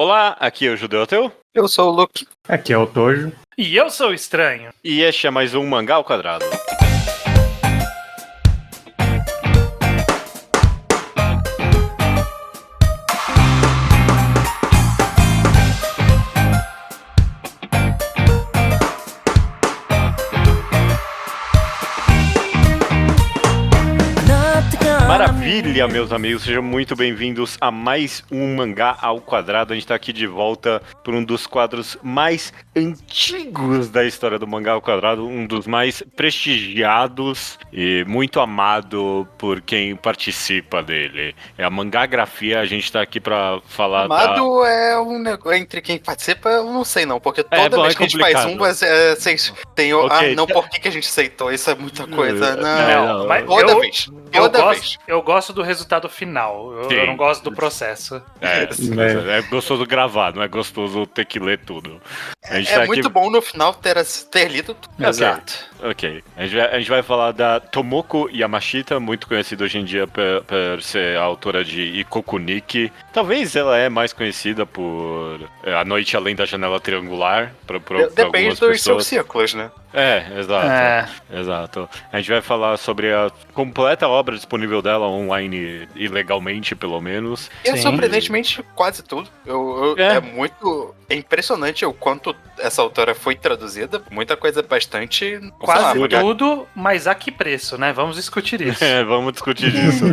Olá, aqui é o Judeu Ateu. Eu sou o Luke. Aqui é o Tojo. E eu sou o Estranho. E este é mais um Mangá ao Quadrado. Maravilha, meus amigos, sejam muito bem-vindos a mais um Mangá ao Quadrado. A gente tá aqui de volta por um dos quadros mais antigos da história do Mangá ao Quadrado, um dos mais prestigiados e muito amado por quem participa dele. É a Mangagrafia. A gente tá aqui pra falar Amado é um negócio entre quem participa, eu não sei não, porque toda vez que a gente faz um, vocês tem o... Okay. não, por que a gente aceitou? Isso é muita coisa. Não, mas toda vez. Eu gosto do resultado final. Eu não gosto do processo. É gostoso gravar, não é gostoso ter que ler tudo. É muito bom no final ter lido tudo. Exato. Ok. A gente vai falar da Tomoko Yamashita, muito conhecida hoje em dia por ser a autora de Ikokuniki. Talvez ela é mais conhecida por A Noite Além da Janela Triangular. Depende dos seus círculos, né? Exato. A gente vai falar sobre a completa obra disponível dela online, ilegalmente pelo menos. Surpreendentemente, quase tudo. É impressionante o quanto essa autora foi traduzida. Muita coisa bastante... Quase tudo, mas a que preço, né? Vamos discutir isso. Vamos discutir isso.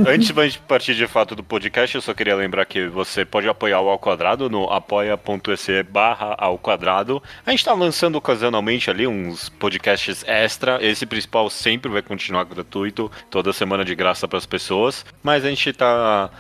Antes de a gente partir de fato do podcast, eu só queria lembrar que você pode apoiar o Ao Quadrado no apoia.se/Ao Quadrado. A gente tá lançando ocasionalmente ali uns podcasts extra. Esse principal sempre vai continuar gratuito, toda semana de graça para as pessoas. Mas a gente tá...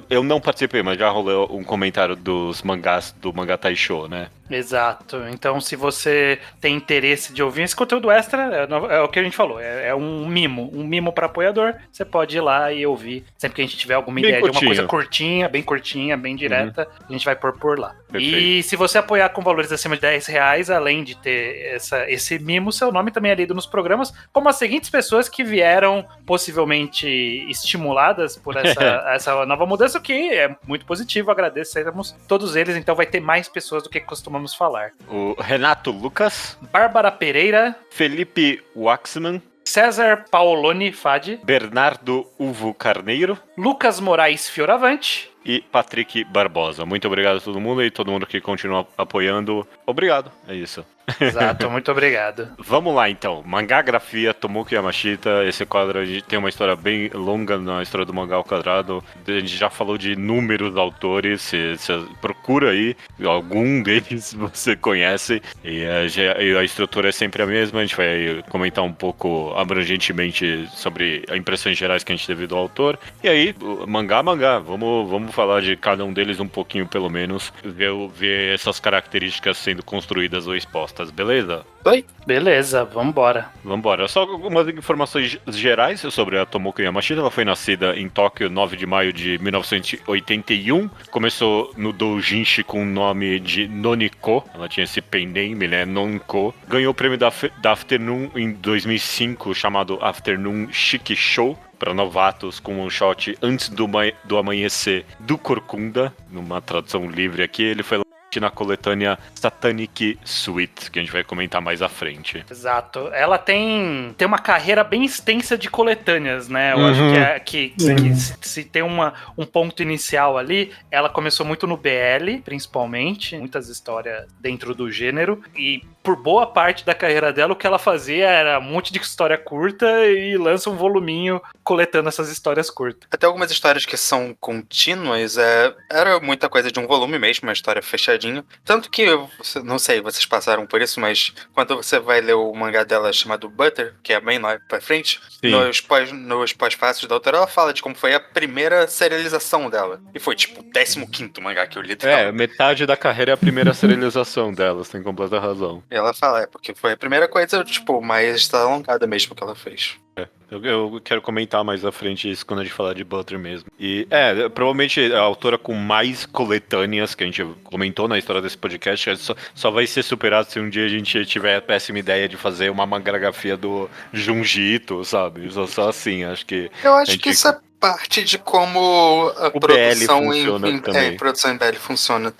Eu não participei, mas já rolou um comentário dos mangás do Mangá Taisho, né? Exato. Então, se você tem interesse de ouvir esse conteúdo extra, é o que a gente falou, é um mimo para apoiador. Você pode ir lá e ouvir. Sempre que a gente tiver alguma ideia de uma coisa curtinha, bem direta, a gente vai pôr por lá. Perfeito. E se você apoiar com valores acima de R$10, além de ter esse mimo, seu nome também é lido nos programas, como as seguintes pessoas que vieram possivelmente estimuladas por essa nova mudança, o que é muito positivo, agradecemos todos eles, então vai ter mais pessoas do que costumamos falar. O Renato Lucas, Bárbara Pereira, Felipe Waxman, César Paoloni Fadi, Bernardo Uvo Carneiro, Lucas Moraes Fioravante e Patrick Barbosa. Muito obrigado a todo mundo e todo mundo que continua apoiando. Obrigado, é isso. Exato, muito obrigado. Vamos lá então, Mangagrafia, Tomoko Yamashita. Esse quadro a gente tem uma história bem longa na história do Mangá ao Quadrado. A gente já falou de inúmeros autores, você procura aí, algum deles você conhece. E a estrutura é sempre a mesma, a gente vai comentar um pouco abrangentemente sobre as impressões gerais que a gente teve do autor. E aí, mangá, vamos falar de cada um deles um pouquinho pelo menos, ver essas características sendo construídas ou expostas. Beleza? Oi? Beleza, vambora. Só algumas informações gerais sobre a Tomoko Yamashita. Ela foi nascida em Tóquio 9 de maio de 1981. Começou no doujinshi com o nome de Noniko. Ela tinha esse pen name, né? Nonko. Ganhou o prêmio da Afternoon em 2005, chamado Afternoon Chic Show, para novatos, com um shot antes do amanhecer do Corcunda, numa tradução livre aqui. Ele foi na coletânea Satanic Suite, que a gente vai comentar mais à frente. Exato. Ela tem uma carreira bem extensa de coletâneas, né? Eu acho que se tem um ponto inicial ali, ela começou muito no BL, principalmente, muitas histórias dentro do gênero, e por boa parte da carreira dela, o que ela fazia era um monte de história curta e lança um voluminho coletando essas histórias curtas. Até algumas histórias que são contínuas, era muita coisa de um volume mesmo, uma história fechadinha. Tanto que, não sei, vocês passaram por isso, mas quando você vai ler o mangá dela chamado Butter, que é bem lá pra frente, nos pós-fácios da autora, ela fala de como foi a primeira serialização dela. E foi tipo o 15º mangá que eu li dela. Metade da carreira é a primeira serialização dela, você tem completa razão. E ela fala, porque foi a primeira coisa, tipo, mais alongada mesmo que ela fez. Eu quero comentar mais à frente isso quando a gente falar de Butter mesmo. E provavelmente a autora com mais coletâneas que a gente comentou na história desse podcast só vai ser superado se um dia a gente tiver a péssima ideia de fazer uma mangagrafia do Junji Ito, sabe? Só assim, acho que... Eu acho que isso é parte de como a O produção BL funciona também. produção em BL funciona.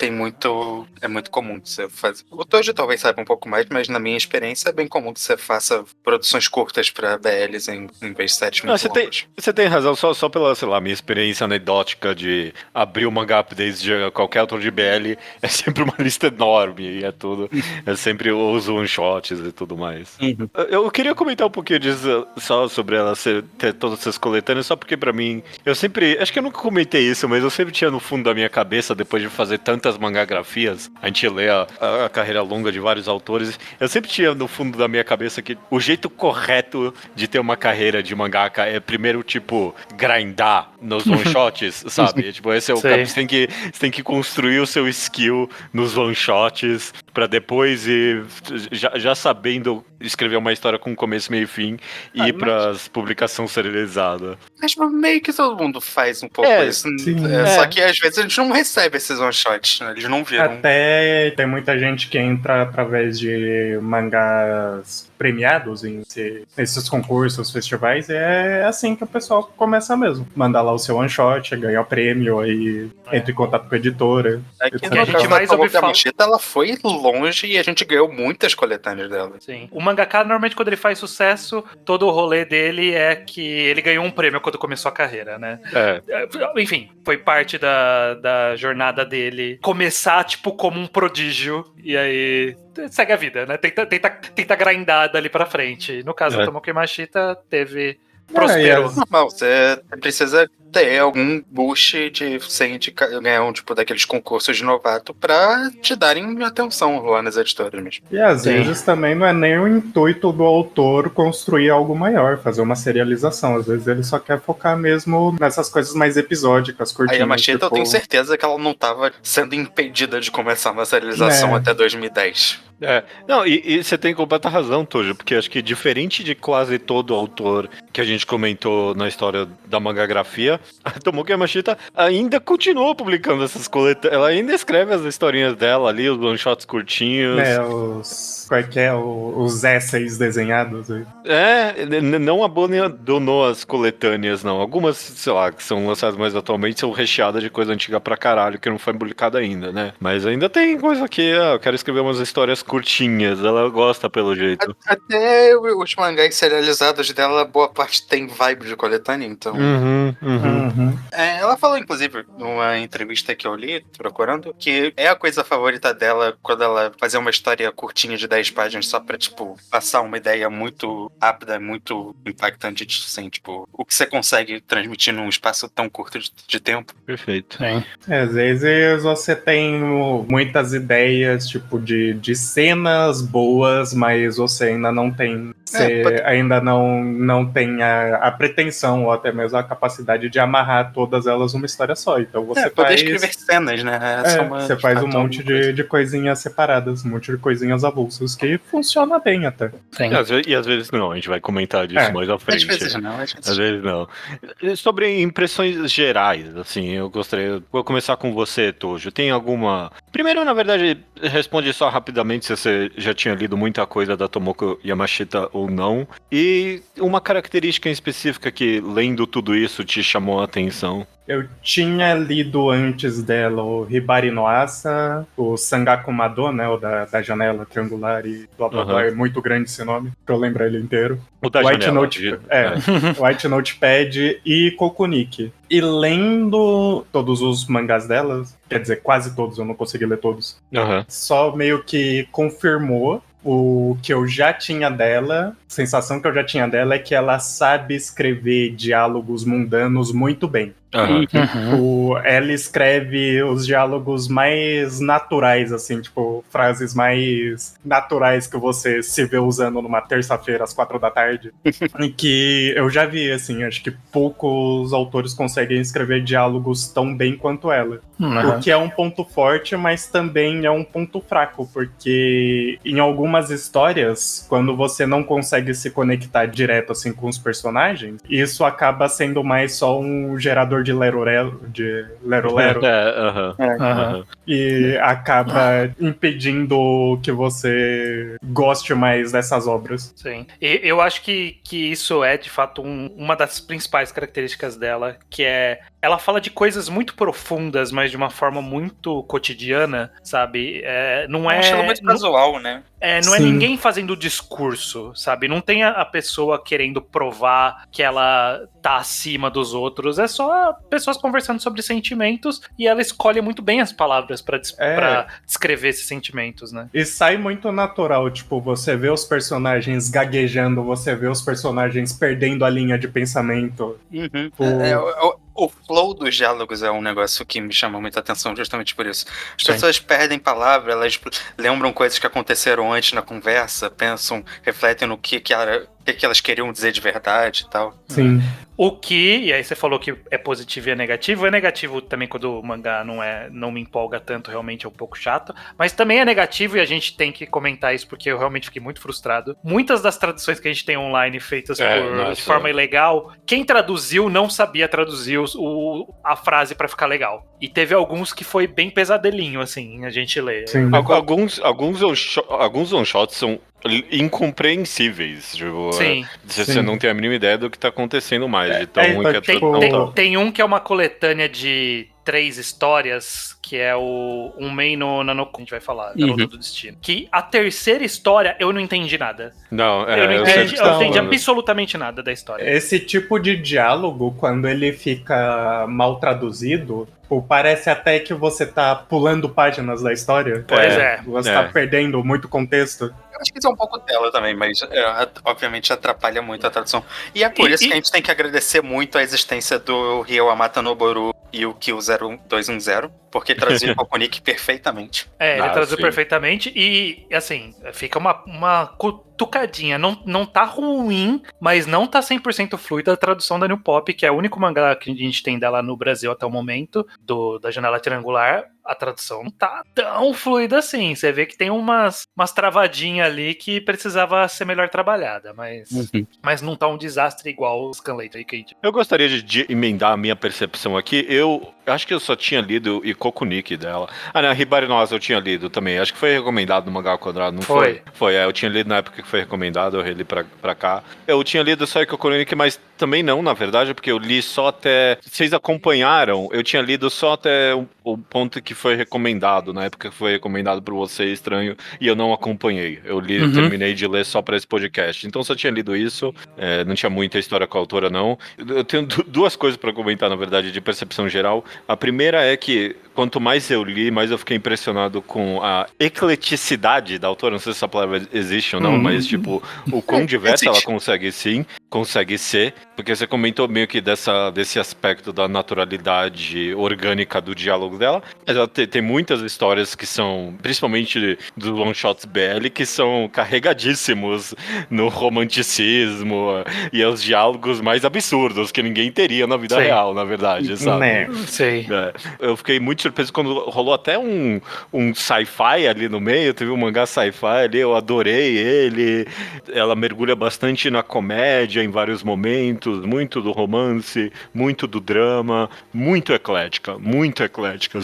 É muito comum de você fazer. O Tojo talvez saiba um pouco mais, mas na minha experiência é bem comum que você faça produções curtas pra BLs em vez de sets muito longos. Você tem razão, só pela, sei lá, minha experiência anedótica de abrir o manga updates de qualquer autor de BL, é sempre uma lista enorme e é tudo. É sempre os one-shots e tudo mais. Uhum. Eu queria comentar um pouquinho disso, só sobre ela ter todas essas coletâneas, só porque pra mim, eu sempre, acho que eu nunca comentei isso, mas eu sempre tinha no fundo da minha cabeça, depois de fazer tantas mangagrafias, a gente lê a carreira longa de vários autores, eu sempre tinha no fundo da minha cabeça que o jeito correto de ter uma carreira de mangaka é primeiro, tipo, grindar nos one-shots, sabe? Tipo, esse é o caminho, você tem que construir o seu skill nos one-shots, pra depois ir, já sabendo escrever uma história com começo, meio e fim, e ir pras publicações serializadas. Mas meio que todo mundo faz um pouco isso. Só que às vezes a gente não recebe esses one-shots, né? Eles não viram. Até tem muita gente que entra através de mangás premiados nesses concursos, festivais, e é assim que o pessoal começa mesmo. Mandar lá o seu one-shot, ganhar o prêmio, aí entra em contato com a editora. Aqui no caso da Tomoki Yamashita, ela foi longe e a gente ganhou muitas coletâneas dela. Sim. O mangaka, normalmente, quando ele faz sucesso, todo o rolê dele é que ele ganhou um prêmio quando começou a carreira, né? Enfim, foi parte da jornada dele começar, tipo, como um prodígio, e aí segue a vida, né? Tenta grindar dali pra frente. No caso, a Tomoki Yamashita prosperou. Normal, você precisa ter algum boost de ganhar um tipo daqueles concursos de novato pra te darem atenção lá nas editoras mesmo. E às vezes também não é nem o intuito do autor construir algo maior, fazer uma serialização. Às vezes ele só quer focar mesmo nessas coisas mais episódicas, curtinhas. A Yamashita, eu tenho certeza que ela não tava sendo impedida de começar uma serialização até 2010. Não, e você tem completa razão, Tojo, porque acho que diferente de quase todo autor que a gente comentou na história da mangagrafia, a Tomoki Yamashita ainda continua publicando essas coletâneas, ela ainda escreve as historinhas dela ali, os one-shots curtinhos. Os essays desenhados. Não abandonou as coletâneas, não. Algumas, sei lá, que são lançadas mais atualmente, são recheadas de coisa antiga pra caralho, que não foi publicada ainda, né? Mas ainda tem coisa que, eu quero escrever umas histórias curtinhas, ela gosta pelo jeito. Até os mangás serializados dela, boa parte tem vibe de coletânea, então... Ela falou, inclusive, numa entrevista que eu li, procurando, que é a coisa favorita dela quando ela fazia uma história curtinha de 10 páginas só pra, tipo, passar uma ideia muito rápida, muito impactante, assim, tipo, o que você consegue transmitir num espaço tão curto de tempo. Perfeito. Às vezes você tem muitas ideias, tipo, de cenas boas, mas você ainda não tem... ainda não tem a pretensão ou até mesmo a capacidade de amarrar todas elas numa história só. Então você poder escrever cenas, né? Você faz um monte de coisinhas separadas, um monte de coisinhas avulsas, que funciona bem até. E às vezes não, a gente vai comentar disso mais à frente. Às vezes não. Sobre impressões gerais, assim, vou começar com você, Tojo. Tem alguma... Primeiro, na verdade, responde só rapidamente se você já tinha lido muita coisa da Tomoki Yamashita ou não. E uma característica em específica que, lendo tudo isso, te chamou a atenção. Eu tinha lido antes dela o Hibari no Asa, o Sangaku Mado, né, o da janela triangular e blá blá blá, é muito grande esse nome, pra eu lembrar ele inteiro. O da White janela. White Notepad e Kokuniki. E lendo todos os mangás delas, quer dizer, quase todos, eu não consegui ler todos, só meio que confirmou o que eu já tinha dela, a sensação que eu já tinha dela é que ela sabe escrever diálogos mundanos muito bem. Ela escreve os diálogos mais naturais, assim, tipo, frases mais naturais que você se vê usando numa terça-feira às 4 da tarde. E que eu já vi, assim, acho que poucos autores conseguem escrever diálogos tão bem quanto ela. O que é um ponto forte, mas também é um ponto fraco, porque em algumas histórias, quando você não consegue se conectar direto, assim, com os personagens, isso acaba sendo mais só um gerador portador de Lero-Lero. E acaba impedindo que você goste mais dessas obras. Sim. E eu acho que isso é, de fato, uma das principais características dela, que é... Ela fala de coisas muito profundas, mas de uma forma muito cotidiana, sabe? Não é... Um estilo muito casual, né? Não é ninguém fazendo discurso, sabe? Não tem a pessoa querendo provar que ela tá acima dos outros. É só pessoas conversando sobre sentimentos e ela escolhe muito bem as palavras pra descrever esses sentimentos, né? E sai muito natural, tipo, você vê os personagens gaguejando, você vê os personagens perdendo a linha de pensamento. O flow dos diálogos é um negócio que me chama muita atenção justamente por isso. As pessoas perdem palavra, elas lembram coisas que aconteceram antes na conversa, pensam, refletem no que elas queriam dizer de verdade e tal. Sim. O que, e aí você falou que é positivo e é negativo. É negativo também quando o mangá não me empolga tanto, realmente é um pouco chato. Mas também é negativo e a gente tem que comentar isso porque eu realmente fiquei muito frustrado. Muitas das traduções que a gente tem online feitas de forma ilegal, quem traduziu não sabia traduzir a frase pra ficar legal. E teve alguns que foi bem pesadelinho, assim, a gente lê. Alguns one-shots são incompreensíveis. Tipo, você não tem a mínima ideia do que tá acontecendo mais. De tão ruim que a tradução tem um que é uma coletânea de 3 histórias, que é o Unmei no Nanoko, a gente vai falar, Garota do Destino. Que a terceira história eu não entendi nada. Eu não entendi absolutamente nada da história. Esse tipo de diálogo, quando ele fica mal traduzido, parece até que você tá pulando páginas da história. Pois é. Você tá perdendo muito contexto. Eu acho que isso é um pouco dela também, mas obviamente atrapalha muito a tradução. E é por isso que a gente tem que agradecer muito a existência do Ryo Amata Noboru e o Kill 0210, porque traduziu o Kokunik perfeitamente. Ele traduziu perfeitamente e, assim, fica uma cutucadinha. Não tá ruim, mas não tá 100% fluida a tradução da New Pop, que é o único mangá que a gente tem dela no Brasil até o momento, da Janela Triangular. A tradução não tá tão fluida assim. Você vê que tem umas travadinhas ali que precisava ser melhor trabalhada, mas não tá um desastre igual o Scanlator e Kate. Eu gostaria de emendar a minha percepção aqui. Eu acho que eu só tinha lido o Kokunik dela. Não, Hibari no Asa eu tinha lido também. Acho que foi recomendado no Mangá ao Quadrado, não foi? Foi, eu tinha lido na época que foi recomendado, eu reli pra cá. Eu tinha lido só o Kokunik, mas também não, na verdade, porque eu li só até... Vocês acompanharam? Eu tinha lido só até o ponto que foi recomendado, na época que foi recomendado por você, Estranho, e eu não acompanhei. Eu terminei de ler só pra esse podcast. Então só tinha lido isso, não tinha muita história com a autora, não. Eu tenho duas coisas pra comentar, na verdade, de percepção geral. A primeira é que quanto mais eu li, mais eu fiquei impressionado com a ecleticidade da autora. Não sei se essa palavra existe ou não, mas tipo, o quão diversa ela consegue ser, porque você comentou meio que desse aspecto da naturalidade orgânica do diálogo dela, mas ela tem muitas histórias que são, principalmente dos one-shots BL, que são carregadíssimos no romanticismo e aos diálogos mais absurdos que ninguém teria na vida real, na verdade, sabe? Sei. Eu fiquei muito surpreso quando rolou até um sci-fi ali no meio, teve um mangá sci-fi ali, eu adorei ele, ela mergulha bastante na comédia em vários momentos, muito do romance, muito do drama, muito eclética,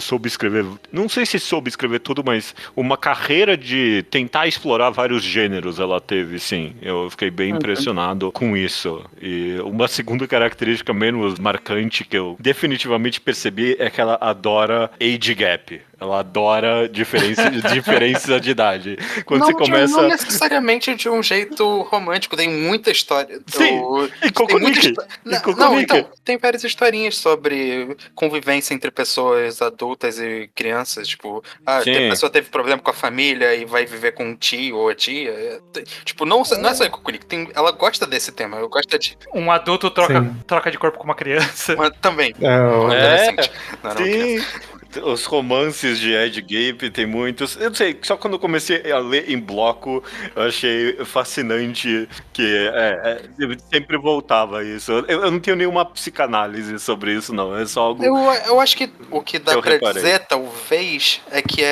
soube escrever, não sei se soube escrever tudo, mas uma carreira de tentar explorar vários gêneros ela teve, sim, eu fiquei bem impressionado com isso. E uma segunda característica menos marcante que eu definitivamente percebi é que ela adora age gap. Ela adora diferença de idade. Quando você começa... Não necessariamente de um jeito romântico, tem muita história. Sim, e Kokunik. Então, tem várias historinhas sobre convivência entre pessoas adultas e crianças. Tipo, a pessoa teve problema com a família e vai viver com um tio ou a tia. Tipo, não é só Kokunik. Ela gosta desse tema. Eu gosto de... Um adulto troca de corpo com uma criança. Também. Um adolescente. Não era uma criança. Os romances de Ed Gape tem muitos. Eu não sei, só quando eu comecei a ler em bloco, eu achei fascinante que eu sempre voltava a isso. Eu não tenho nenhuma psicanálise sobre isso, não. É só algo. Eu acho que o que dá pra dizer, talvez, é que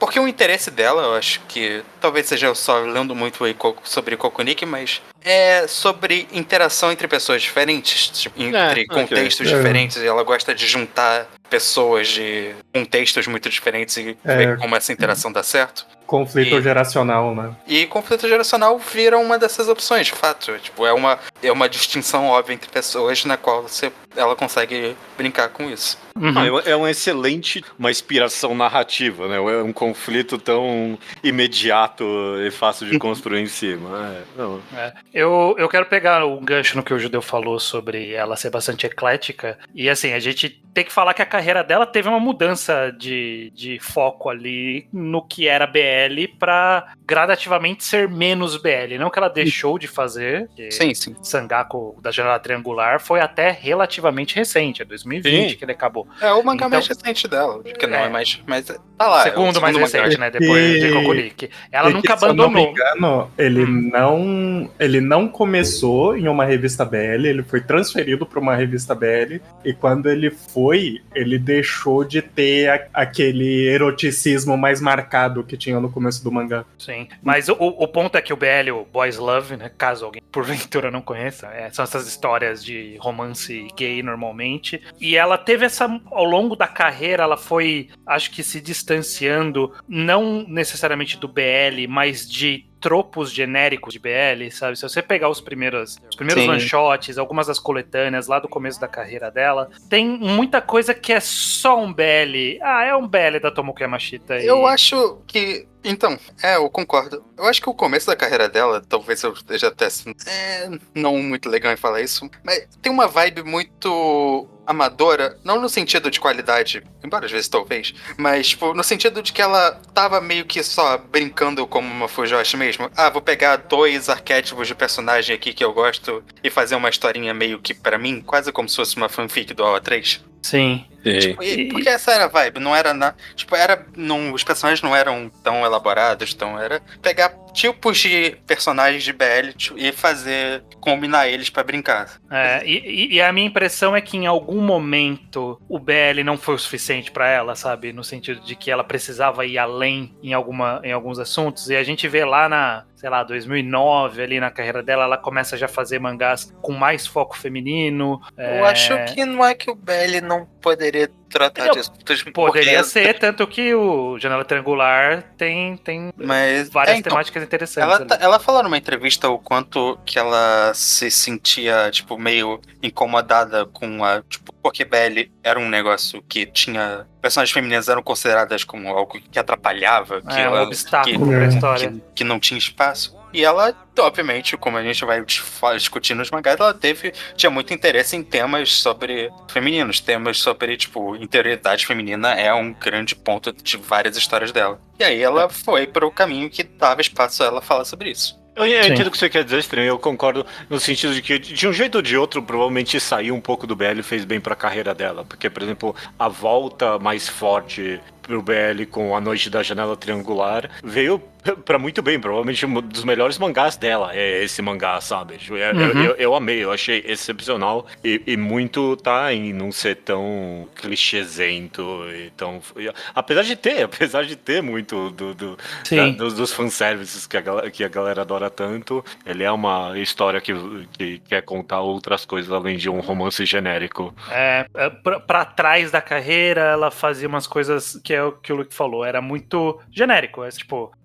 porque o interesse dela, eu acho que talvez seja eu só lendo muito aí sobre Kokunik, mas é sobre interação entre pessoas diferentes, tipo, entre contextos diferentes, e ela gosta de juntar pessoas de contextos muito diferentes e ver como essa interação dá certo. Conflito geracional, né? E conflito geracional vira uma dessas opções, de fato. Tipo, é uma distinção óbvia entre pessoas na qual ela consegue brincar com isso. Uhum. É um excelente, uma inspiração narrativa, né? É um conflito tão imediato e fácil de construir em cima. Eu quero pegar o gancho no que o Judeu falou sobre ela ser bastante eclética. E assim, a gente tem que falar que a carreira dela teve uma mudança de foco ali no que era BL pra gradativamente ser menos BL. Não que ela deixou de fazer. Sim. Sangaku da Janela Triangular foi até relativamente recente, é 2020 que ele acabou. É o mangá mais recente dela, que não é mais, mas tá lá. Segundo mais recente, né? Depois de Kokunik. Ela nunca abandonou. Se eu não me engano, ele não começou em uma revista BL, ele foi transferido para uma revista BL, e quando ele foi, ele deixou de ter aquele eroticismo mais marcado que tinha no começo do mangá. Sim, mas o ponto é que o BL, o Boys Love, né, caso alguém porventura não conheça, são essas histórias de romance gay normalmente, e ela teve ao longo da carreira, ela foi, acho que se distanciando, não necessariamente do BL, mas de tropos genéricos de BL, sabe? Se você pegar os primeiros one-shots, algumas das coletâneas lá do começo da carreira dela, tem muita coisa que é só um BL. É um BL da Tomoki Yamashita. Eu acho que... Então, eu concordo. Eu acho que o começo da carreira dela, talvez eu esteja até não muito legal em falar isso, mas tem uma vibe muito amadora, não no sentido de qualidade, embora às vezes talvez, mas tipo, no sentido de que ela tava meio que só brincando como uma Fujoshi mesmo. Vou pegar 2 arquétipos de personagem aqui que eu gosto e fazer uma historinha meio que pra mim, quase como se fosse uma fanfic do AO3. Sim. Tipo, porque essa era a vibe, não era os personagens não eram tão elaborados, então era pegar tipos de personagens de BL e combinar eles pra brincar. E a minha impressão é que em algum momento o BL não foi o suficiente pra ela, sabe? No sentido de que ela precisava ir além em alguns assuntos, e a gente vê lá 2009, ali na carreira dela, ela começa já a fazer mangás com mais foco feminino. Eu acho que não é que o BL não poderia tratar disso. Poderia ser, tanto que o Janela Triangular tem várias temáticas interessantes. Ela falou numa entrevista o quanto que ela se sentia, tipo, meio incomodada com porque BL era um negócio que tinha... Personagens femininas eram consideradas como algo que atrapalhava. Um obstáculo pra história. Que não tinha espaço. E ela, obviamente, como a gente vai discutir nos mangás, ela tinha muito interesse em temas sobre femininos, temas sobre, tipo, interioridade feminina é um grande ponto de várias histórias dela. E aí ela foi pro caminho que dava espaço a ela falar sobre isso. Eu entendo o que você quer dizer, Estranho, eu concordo no sentido de que, de um jeito ou de outro, provavelmente sair um pouco do BL fez bem pra carreira dela, porque, por exemplo, a volta mais forte pro BL com A Noite da Janela Triangular veio pra muito bem, provavelmente um dos melhores mangás dela é esse mangá, sabe? Eu amei, eu achei excepcional e muito tá em não ser tão clichêzento e tão... Apesar de ter muito dos fanservices que a galera adora tanto, ele é uma história que quer contar outras coisas além de um romance genérico. Pra trás da carreira, ela fazia umas coisas que é o que o Luke falou, era muito genérico,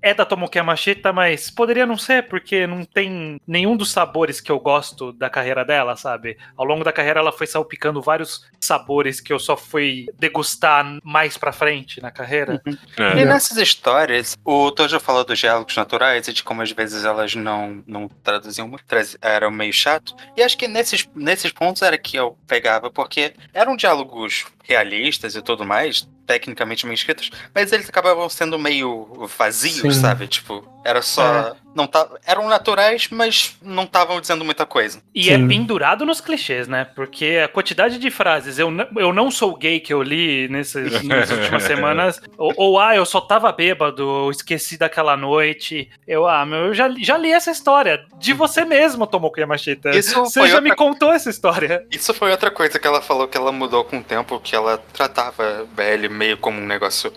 é da Tomoki Yamashita, mas poderia não ser, porque não tem nenhum dos sabores que eu gosto da carreira dela, sabe? Ao longo da carreira ela foi salpicando vários sabores que eu só fui degustar mais pra frente na carreira. E nessas histórias, o Tojo falou dos diálogos naturais e de como às vezes elas não traduziam muito, eram meio chato. E acho que nesses pontos era que eu pegava, porque eram diálogos realistas e tudo mais, tecnicamente bem escritos, mas eles acabavam sendo meio vazios, sabe? Tipo, Era só... Não tá, eram naturais, mas não estavam dizendo muita coisa. E é pendurado nos clichês, né? Porque a quantidade de frases, eu não sou gay, que eu li nessas últimas semanas, ou eu só tava bêbado, eu esqueci daquela noite. Eu já li essa história de você mesmo, Tomoki Yamashita. Você já me contou essa história. Isso foi outra coisa que ela falou, que ela mudou com o tempo, que ela tratava BL meio como um negócio,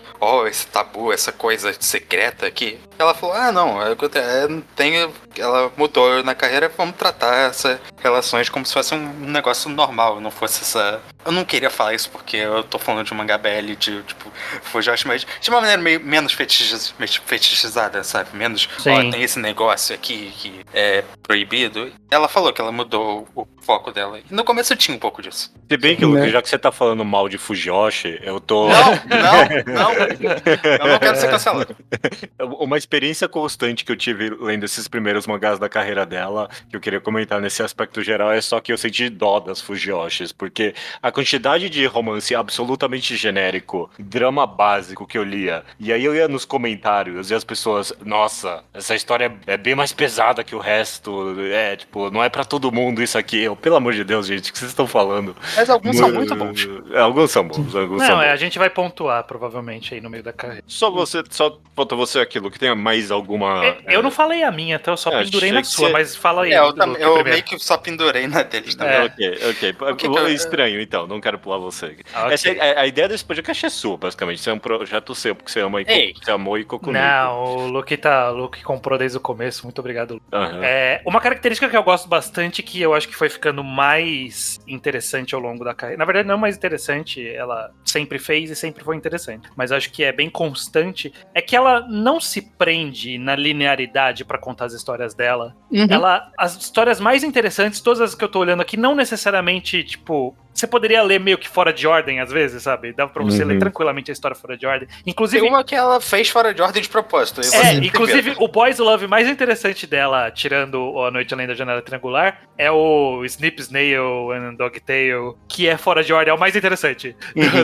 esse tabu, essa coisa secreta aqui. Ela falou, não, ela mudou na carreira, vamos tratar essas relações como se fosse um negócio normal, não fosse essa... Eu não queria falar isso porque eu tô falando de um mangá BL de, tipo, Fujoshi, mas de uma maneira menos fetichizada, sabe? Menos, tem esse negócio aqui que é proibido. Ela falou que ela mudou o foco dela. E no começo eu tinha um pouco disso. Se bem que, Lucas, já que você tá falando mal de Fujoshi, eu tô... Não. Eu não quero ser cancelado. Uma experiência constante que eu tive lendo esses primeiros mangás da carreira dela, que eu queria comentar nesse aspecto geral, é só que eu senti dó das Fujoshis, porque a quantidade de romance absolutamente genérico, drama básico que eu lia, e aí eu ia nos comentários e as pessoas, nossa, essa história é bem mais pesada que o resto, não é pra todo mundo isso aqui. Pelo amor de Deus, gente, o que vocês estão falando? Mas alguns são muito bons. Alguns são bons. A gente vai pontuar, provavelmente, aí no meio da carreira. Só falta você aquilo, que tenha mais alguma... Eu não falei a minha, então eu só pendurei na sua, mas fala aí. Eu meio que só pendurei na deles também. Ok. Estranho, então, não quero pular você. Okay. A ideia desse podcast é sua, basicamente. Isso é um projeto seu, porque você ama você amou e Kokuniko. Não, o Luke comprou desde o começo, muito obrigado, Luke. Uma característica que eu gosto bastante, que eu acho que foi ficando mais interessante ao longo da carreira. Na verdade, não mais interessante, ela sempre fez e sempre foi interessante. Mas acho que é bem constante. É que ela não se prende na linearidade pra contar as histórias dela. As histórias mais interessantes, todas as que eu tô olhando aqui, não necessariamente, tipo... Você poderia ler meio que fora de ordem, às vezes, sabe? Dava pra você ler tranquilamente a história fora de ordem. Inclusive... Tem uma que ela fez fora de ordem de propósito. Inclusive, o Boys Love mais interessante dela, tirando A Noite Além da Janela Triangular, é o Snip, Snail and Dogtail, que é fora de ordem, é o mais interessante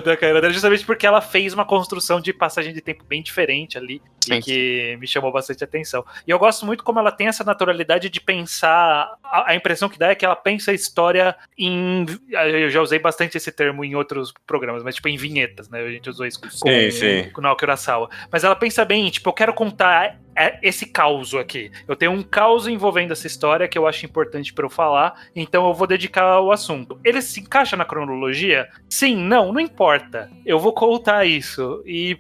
da carreira dela, justamente porque ela fez uma construção de passagem de tempo bem diferente ali, e que me chamou bastante atenção. E eu gosto muito como ela tem essa naturalidade de pensar, a impressão que dá é que ela pensa a história em... Eu já usei bastante esse termo em outros programas, mas tipo em vinhetas, né? A gente usou isso com Naoki Urasawa. Mas ela pensa bem, tipo, eu quero contar esse caos aqui. Eu tenho um caos envolvendo essa história que eu acho importante pra eu falar, então eu vou dedicar ao assunto. Ele se encaixa na cronologia? Sim, não importa. Eu vou contar isso. E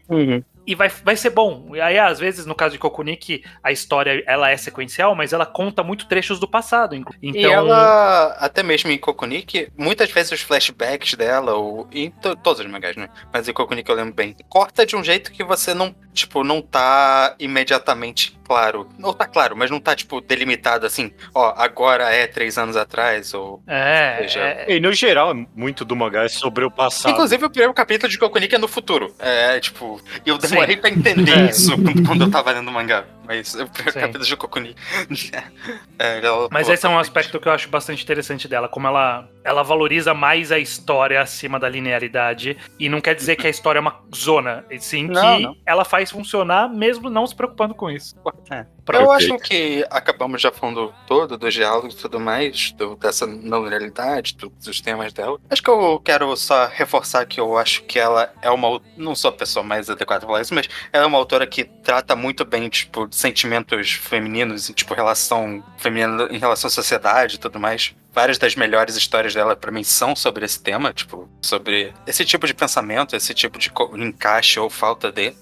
vai ser bom. E aí, às vezes, no caso de Kokuniki, a história ela é sequencial, mas ela conta muito trechos do passado. Então... E ela, até mesmo em Kokuniki, muitas vezes os flashbacks dela, em todos os mangás, né? Mas em Kokuniki eu lembro bem, corta de um jeito que você não tá imediatamente claro. Ou tá claro, mas não tá, delimitado assim, agora é 3 anos atrás, ou... E no geral, muito do mangá é sobre o passado. Inclusive, o primeiro capítulo de Kokuniki é no futuro. Eu demorei pra entender isso quando eu tava lendo o mangá. Mas o primeiro capítulo de Kokuniki... Mas esse é um aspecto que eu acho bastante interessante dela, como ela valoriza mais a história acima da linearidade, e não quer dizer que a história é uma zona, e sim que ela faz funcionar mesmo não se preocupando com isso. Eu acho que acabamos já falando todo dos diálogos e tudo mais, dessa não realidade, dos temas dela. Acho que eu quero só reforçar que eu acho que ela é uma... Não sou a pessoa mais adequada pra falar isso, mas ela é uma autora que trata muito bem, de sentimentos femininos, relação feminina em relação à sociedade e tudo mais. Várias das melhores histórias dela, pra mim, são sobre esse tema, sobre esse tipo de pensamento, esse tipo de encaixe ou falta de.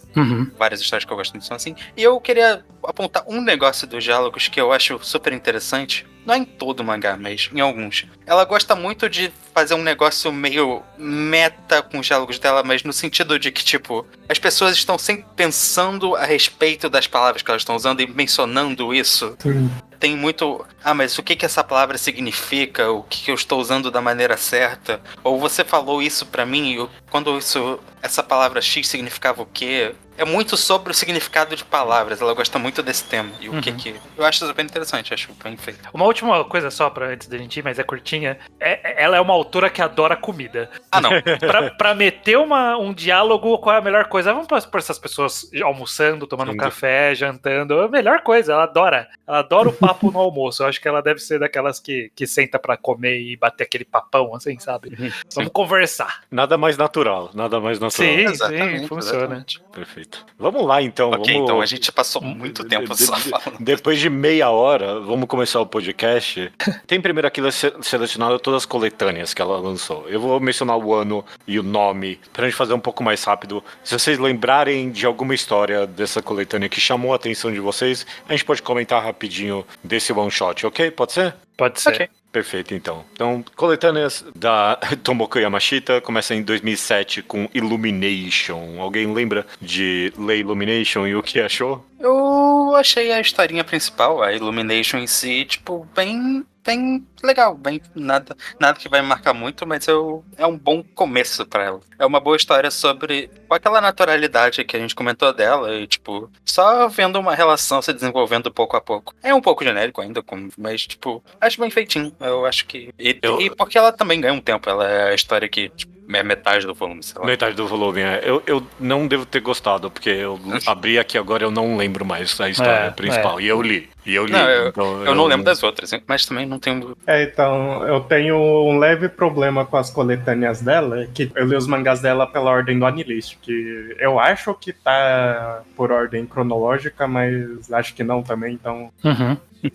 Várias histórias que eu gosto muito são assim. E eu queria apontar um negócio dos diálogos que eu acho super interessante. Não é em todo o mangá, mas em alguns. Ela gosta muito de fazer um negócio meio meta com os diálogos dela, mas no sentido de que, as pessoas estão sempre pensando a respeito das palavras que elas estão usando e mencionando isso. Tem muito... mas o que essa palavra significa? O que eu estou usando da maneira certa? Ou você falou isso pra mim, quando essa palavra X significava o quê? é muito sobre o significado de palavras. Ela gosta muito desse tema. E o que eu acho isso bem interessante, acho bem feito. Uma última coisa só pra antes da gente ir, mas é curtinha. Ela é uma autora que adora comida. Ah, não. pra meter um diálogo, qual é a melhor coisa? Vamos por essas pessoas almoçando, tomando um café, jantando. É a melhor coisa, ela adora. Ela adora o papo no almoço. Eu acho que ela deve ser daquelas que senta pra comer e bater aquele papão, assim, sabe? Vamos conversar. Nada mais natural. Sim, Exatamente, funciona. exatamente. Perfeito. Vamos lá, então. Ok, então a gente passou muito tempo só falando. Depois de meia hora, vamos começar o podcast. Tem primeiro aqui selecionado todas as coletâneas que ela lançou. Eu vou mencionar o ano e o nome, pra gente fazer um pouco mais rápido. Se vocês lembrarem de alguma história dessa coletânea que chamou a atenção de vocês, a gente pode comentar rapidinho desse one shot, ok? Pode ser? Pode ser. Ok. Perfeito, então. Então, coletâneas da Tomoko Yamashita começa em 2007 com Illumination. Alguém lembra de ler Illumination e o que achou? Eu achei a historinha principal, a Illumination em si, tipo, bem legal, bem nada que vai me marcar muito, mas é um bom começo pra ela. É uma boa história sobre com aquela naturalidade que a gente comentou dela e, tipo, só vendo uma relação se desenvolvendo pouco a pouco. É um pouco genérico ainda, mas, tipo, acho bem feitinho. Eu acho que... E porque ela também ganha um tempo, ela é a história que, tipo, é metade do volume, sei lá. Metade do volume, é. Eu não devo ter gostado, porque eu abri aqui agora, eu não lembro mais da história principal. E eu li. Não, então, eu não lembro das outras, mas também não tenho... Então, eu tenho um leve problema com as coletâneas dela, que eu li os mangás dela pela ordem do Anilist, que eu acho que tá por ordem cronológica, mas acho que não também, então...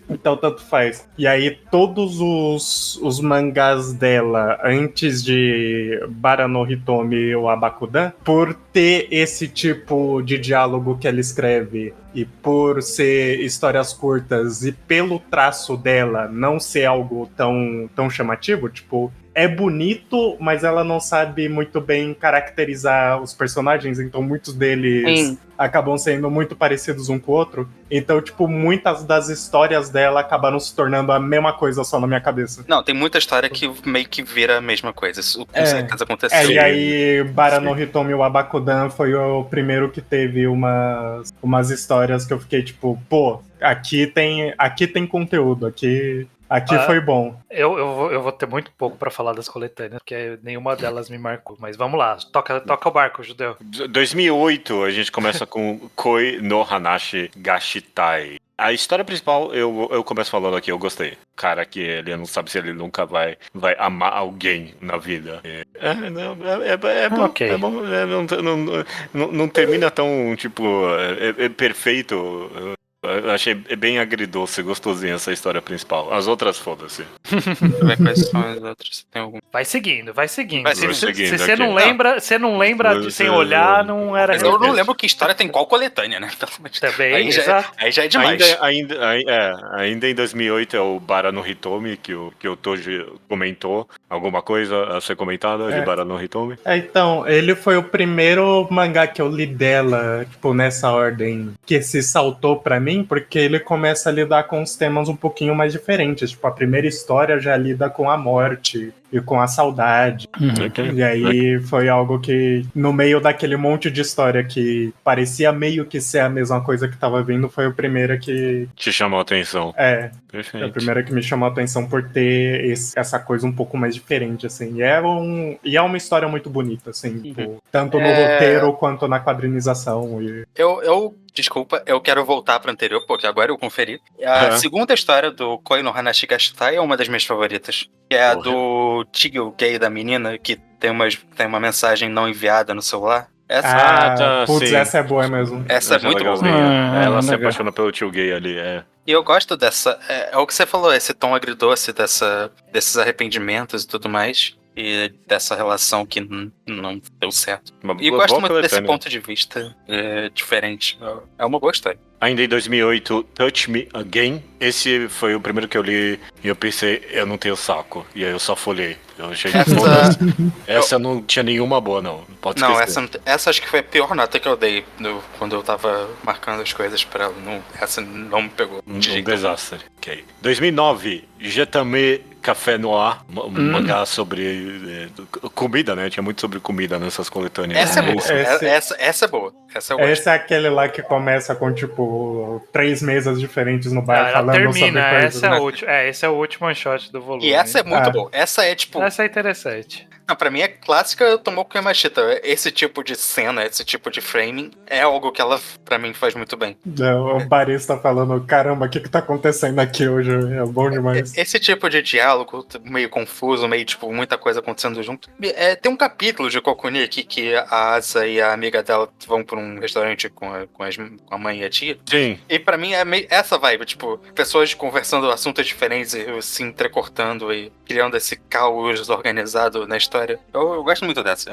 Então, tanto faz. E aí, todos os mangás dela, antes de Bara no Hitomi e o Abakudan, por ter esse tipo de diálogo que ela escreve, e por ser histórias curtas, e pelo traço dela não ser algo tão chamativo, tipo... É bonito, mas ela não sabe muito bem caracterizar os personagens, então muitos deles acabam sendo muito parecidos um com o outro. Então, tipo, muitas das histórias dela acabaram se tornando a mesma coisa só na minha cabeça. Não, tem muita história que meio que vira a mesma coisa. Isso com certeza aconteceu. E aí, Bara no Hitomi e o Abakudan foi o primeiro que teve umas histórias que eu fiquei tipo, pô, aqui tem conteúdo, aqui foi bom. Eu vou ter muito pouco pra falar das coletâneas, porque nenhuma delas me marcou. Mas vamos lá, toca o barco, Judeu. 2008, a gente começa com Koi no Hanashi Gashitai. A história principal, eu começo falando aqui, eu gostei. Cara que ele não sabe se ele nunca vai amar alguém na vida. É bom, Ok. é bom, não termina tão, tipo, perfeito. Eu achei bem agridoce, gostosinha essa história principal. As outras, foda-se. Deixa eu ver quais são as outras. Tem algum... Vai seguindo. seguindo. Se você não lembra, sem olhar, não era. Mas eu não lembro que história tem qual coletânea, né? Também, aí já é demais. Ainda em 2008 é o Bara no Hitomi, que o Toji comentou. Alguma coisa a ser comentada de Bara no Hitomi? Então, ele foi o primeiro mangá que eu li dela, tipo, nessa ordem, que se saltou pra mim, porque ele começa a lidar com os temas um pouquinho mais diferentes. Tipo, a primeira história já lida com a morte e com a saudade. E aí foi algo que, no meio daquele monte de história que parecia meio que ser a mesma coisa que tava vindo, foi a primeira que... Te chamou a atenção. Perfeito. Foi a primeira que me chamou a atenção por ter essa coisa um pouco mais diferente, assim. E é uma história muito bonita, assim, tipo, tanto no roteiro quanto na quadrinização. Desculpa, eu quero voltar pro anterior, porque agora eu conferi. A segunda história do Koi no Hanashi Gashitai é uma das minhas favoritas. Que é a do Tigil gay da menina, que tem uma mensagem não enviada no celular. Essa é boa mesmo. Essa é muito boa. Ela se apaixona pelo tio gay ali, E eu gosto dessa... É o que você falou, esse tom agridoce desses arrependimentos e tudo mais. E dessa relação que não deu certo. E gosto muito desse ponto de vista diferente. É uma boa história. Ainda em 2008, Touch Me Again. Esse foi o primeiro que eu li e eu pensei, eu não tenho saco. E aí eu só folhei. Eu achei Essa- essa não tinha nenhuma boa, não. Pode Não, esquecer. essa acho que foi a pior nota que eu dei quando eu tava marcando as coisas pra ela. Essa não me pegou. Um De jeito nenhum. desastre. Ok. 2009, Je t'aimais Café Noir, mangá sobre comida, né? Tinha muito sobre comida nessas coletâneas. Essa é boa. Esse- Essa é boa. Essa eu gosto. Esse é aquele lá que começa com, tipo, 3 mesas diferentes no bar Ela falando sobre termina, coisas. essa é a última. Esse é o último one shot do volume. E essa é muito Ah. boa. Essa é tipo. Essa é interessante. Não, pra mim é clássica Tomoko Yamashita. Esse tipo de cena, esse tipo de framing é algo que ela, pra mim, faz muito bem. O barista falando, caramba, o que tá acontecendo aqui hoje? É bom demais. Esse tipo de diálogo meio confuso, meio tipo muita coisa acontecendo junto. Tem um capítulo de Kokuni aqui que a Asa e a amiga dela vão pra um restaurante com a mãe e a tia. Sim. E pra mim é meio essa vibe, tipo, pessoas conversando assuntos diferentes e se entrecortando e criando esse caos desorganizado na história. Eu gosto muito dessa.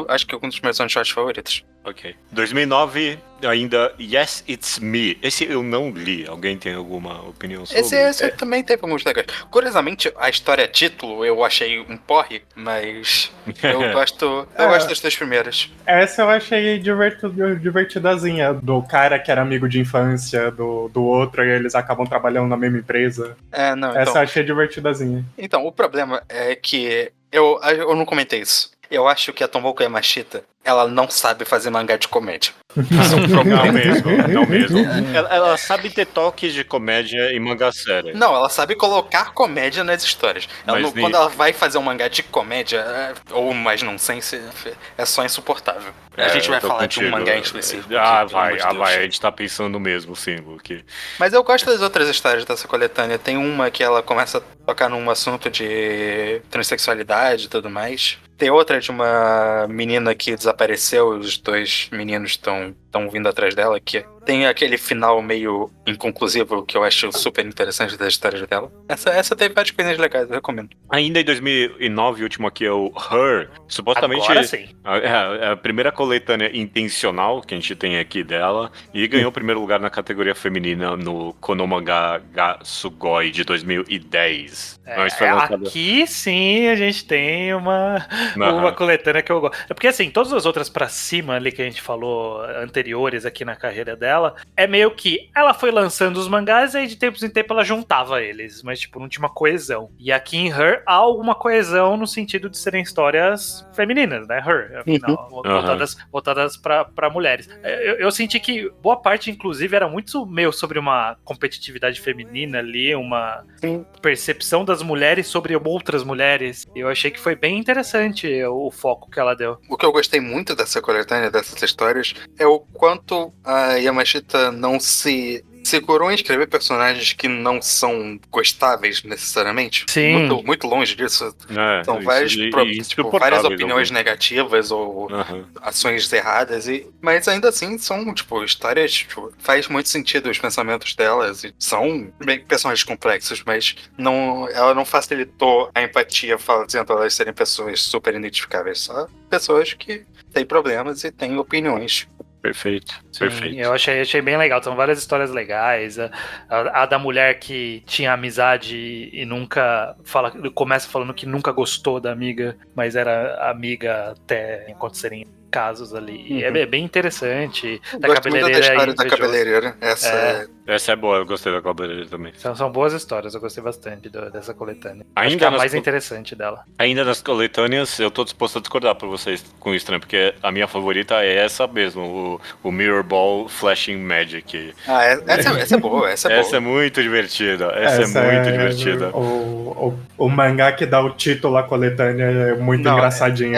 Acho que é um dos meus one-shots favoritos. Ok. 2009, ainda Yes, It's Me. Esse eu não li. Alguém tem alguma opinião sobre? Esse também teve alguns legais. Curiosamente, a história título eu achei um porre, mas eu gosto das três primeiras. Essa eu achei divertidazinha. Do cara que era amigo de infância, do outro, e eles acabam trabalhando na mesma empresa. Não, Essa eu achei divertidazinha. Então, o problema é que eu não comentei isso. Eu acho que a Tomoko Yamashita, ela não sabe fazer mangá de comédia. Isso é um problema. Não mesmo. Ela sabe ter toques de comédia em mangá sério. Não, ela sabe colocar comédia nas histórias. Quando ela vai fazer um mangá de comédia, ou mais nonsense, é só insuportável. A gente vai falar de um mangá em específico. Vai. A gente tá pensando mesmo, sim, Luke. Mas eu gosto das outras histórias dessa coletânea. Tem uma que ela começa a tocar num assunto de transexualidade e tudo mais. Tem outra de uma menina que desapareceu, os dois meninos estão vindo atrás dela, que tem aquele final meio inconclusivo que eu acho super interessante das histórias dela. Essa teve várias coisas legais, eu recomendo. Ainda em 2009, o último aqui é o Her. Supostamente Agora sim. É a primeira coletânea intencional que a gente tem aqui dela. E ganhou o primeiro lugar na categoria feminina no Konomaga ga Sugoi de 2010. Aqui sim a gente tem uma coletânea que eu gosto. É porque assim, todas as outras pra cima ali que a gente falou anteriores aqui na carreira dela, é meio que ela foi lançando os mangás e aí de tempos em tempos ela juntava eles, mas tipo, não tinha uma coesão. E aqui em Her há alguma coesão no sentido de serem histórias femininas, né? Her, afinal, voltadas pra mulheres. Eu senti que boa parte, inclusive, era muito meio sobre uma competitividade feminina ali, uma percepção das mulheres sobre outras mulheres. Eu achei que foi bem interessante o foco que ela deu. O que eu gostei muito dessa coletânea, dessas histórias, é o quanto a Yamashita não se segurou em escrever personagens que não são gostáveis necessariamente. Sim. Muito, muito longe disso. São várias opiniões negativas ou ações erradas. Mas ainda assim são histórias. Faz muito sentido os pensamentos delas. E são personagens complexos, mas ela não facilitou a empatia fazendo elas serem pessoas super identificáveis. Só pessoas que têm problemas e têm opiniões. Perfeito. Eu achei bem legal. São várias histórias legais. A da mulher que tinha amizade e nunca começa falando que nunca gostou da amiga, mas era amiga até acontecerem casos ali. É bem interessante. Gosto muito da história da cabeleireira. Essa é boa, eu gostei da cabeleireira também. São boas histórias, eu gostei bastante dessa coletânea. Ainda acho que é a mais interessante dela. Ainda nas coletâneas, eu tô disposto a discordar pra vocês com isso, né? Porque a minha favorita é essa mesmo, o Mirror Ball Flashing Magic. Essa é boa, essa é boa. Essa é muito divertida, essa é muito divertida. O mangá que dá o título à coletânea é muito engraçadinho.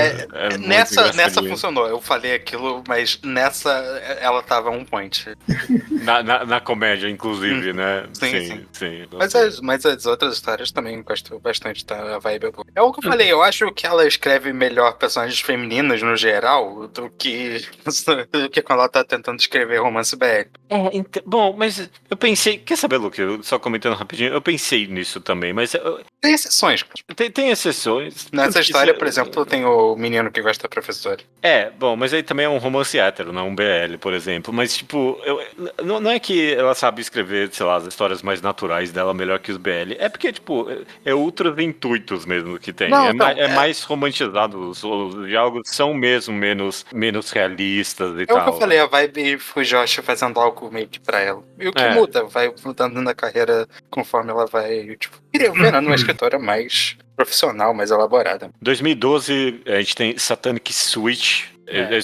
Nessa funcionou, eu falei aquilo, mas nessa ela tava on point. Na comédia, inclusive, né? Sim. Mas as outras histórias também gosto bastante da vibe. É o que eu falei, eu acho que ela escreve melhor personagens femininas no geral do que quando ela tá tentando escrever romance BL. Bom, mas eu pensei... Quer saber, Luke? Só comentando rapidinho, eu pensei nisso também, mas... Tem exceções. Tem exceções. Nessa história, por exemplo, tem o menino que gosta da professora. Bom, mas aí também é um romance hétero, não é um BL, por exemplo. Mas, tipo, não é que ela sabe escrever, sei lá, as histórias mais naturais dela melhor que os BL. É porque, tipo, é outros intuitos mesmo que tem. Não, mais romantizado. Os diálogos são mesmo menos realistas e É o que tal. eu falei, a vibe Fujoshi fazendo algo meio que pra ela. E o que muda, vai mudando na carreira conforme ela vai, tipo, vendo numa escritora mais profissional, mais elaborada. 2012, a gente tem Satanic Switch.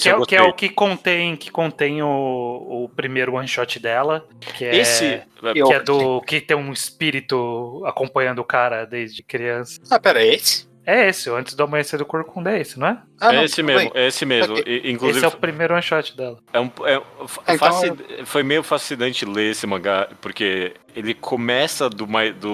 Que é o que contém o primeiro one shot dela, que tem um espírito acompanhando o cara desde criança. Ah, pera, é esse? É esse, o Antes do Amanhecer do Corcunda é esse, não é? É esse mesmo. Okay. Inclusive, esse é o primeiro one shot dela. Foi meio fascinante ler esse mangá, porque ele começa do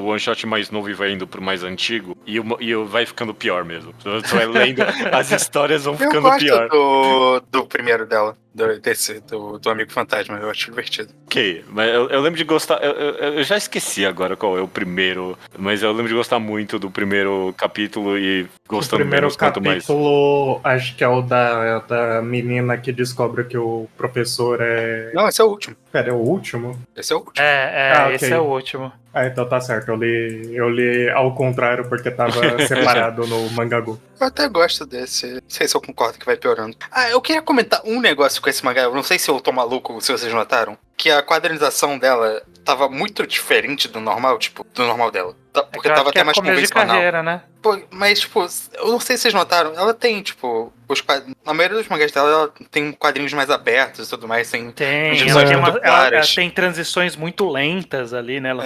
one shot mais novo e vai indo pro mais antigo, e vai ficando pior mesmo. Você vai lendo, as histórias vão ficando pior. Eu gosto do primeiro dela, do Amigo Fantasma, eu acho divertido. Ok, mas eu lembro de gostar. Eu já esqueci agora qual é o primeiro, mas eu lembro de gostar muito do primeiro capítulo e gostando menos quanto mais. O primeiro capítulo, acho que é o da menina que descobre que o professor é. Não, esse é o último. Pera, é o último? Esse é o último. Esse é o último. Ah, então tá certo. Eu li ao contrário porque tava separado no Mangago. Eu até gosto desse. Não sei se eu concordo que vai piorando. Eu queria comentar um negócio com esse mangá. Eu não sei se eu tô maluco, se vocês notaram. Que a quadrinização dela tava muito diferente do normal, tipo, do normal dela. Porque tava até mais convencional. De carreira, né? Mas, tipo, eu não sei se vocês notaram, ela tem, tipo, na maioria dos mangás dela, ela tem quadrinhos mais abertos e tudo mais, tem ela tem transições muito lentas ali, né? Ela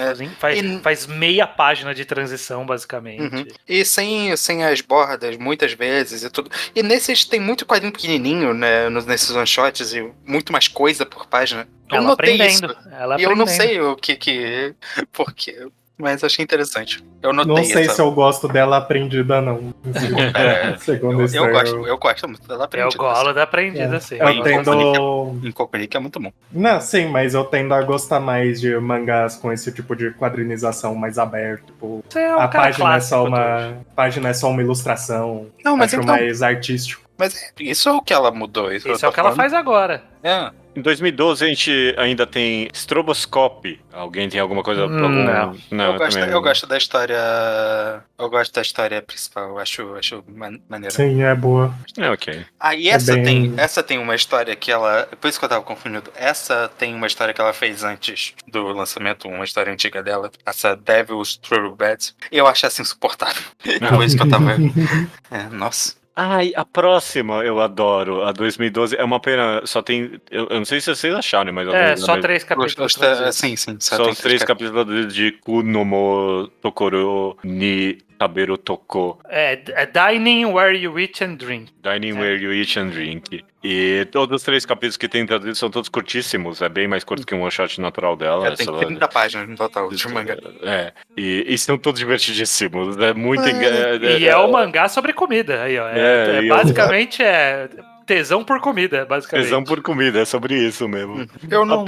faz meia página de transição, basicamente. Uhum. E sem as bordas, muitas vezes, e tudo. E nesses tem muito quadrinho pequenininho, né, nesses one-shots, e muito mais coisa por página. Eu notei isso. E eu não sei o que porque... Mas achei interessante. Eu notei. Não sei se eu gosto dela aprendida, não. Segundo eu gosto muito dela aprendida. Eu gosto da aprendida, sim. Eu tendo... Em Copernic é muito bom. Não, sim, mas eu tendo a gostar mais de mangás com esse tipo de quadrinização mais aberto. Tipo, a página é só uma ilustração. Não, mas acho mais artístico. Mas isso é o que ela mudou. Isso é o que ela faz agora. Em 2012 a gente ainda tem Stroboscope. Alguém tem alguma coisa? Não, eu gosto da história. Eu gosto da história principal. Eu acho maneiro. Sim, é boa. Ok. E essa tem uma história que ela. Por isso que eu tava confundido. Essa tem uma história que ela fez antes do lançamento, uma história antiga dela. Essa Devil's True Bad. E eu achei assim insuportável. Por isso que eu tava. Nossa. A próxima eu adoro, a 2012. É uma pena, só tem. Eu não sei se vocês acharam, mas. Só 3 capítulos. Sim. Só 3 capítulos de Kunomo Tokoro ni Taberu Toko. Dining Where You Eat and Drink. Dining Where You Eat and Drink. E todos os 3 capítulos que tem traduzido são todos curtíssimos. É bem mais curto que um one shot natural dela. Tem 30 páginas no total de mangá. E são todos divertidíssimos. É muito. E é um mangá sobre comida. Aí, ó. Basicamente tesão por comida, basicamente. Tesão por comida, é sobre isso mesmo. Eu não,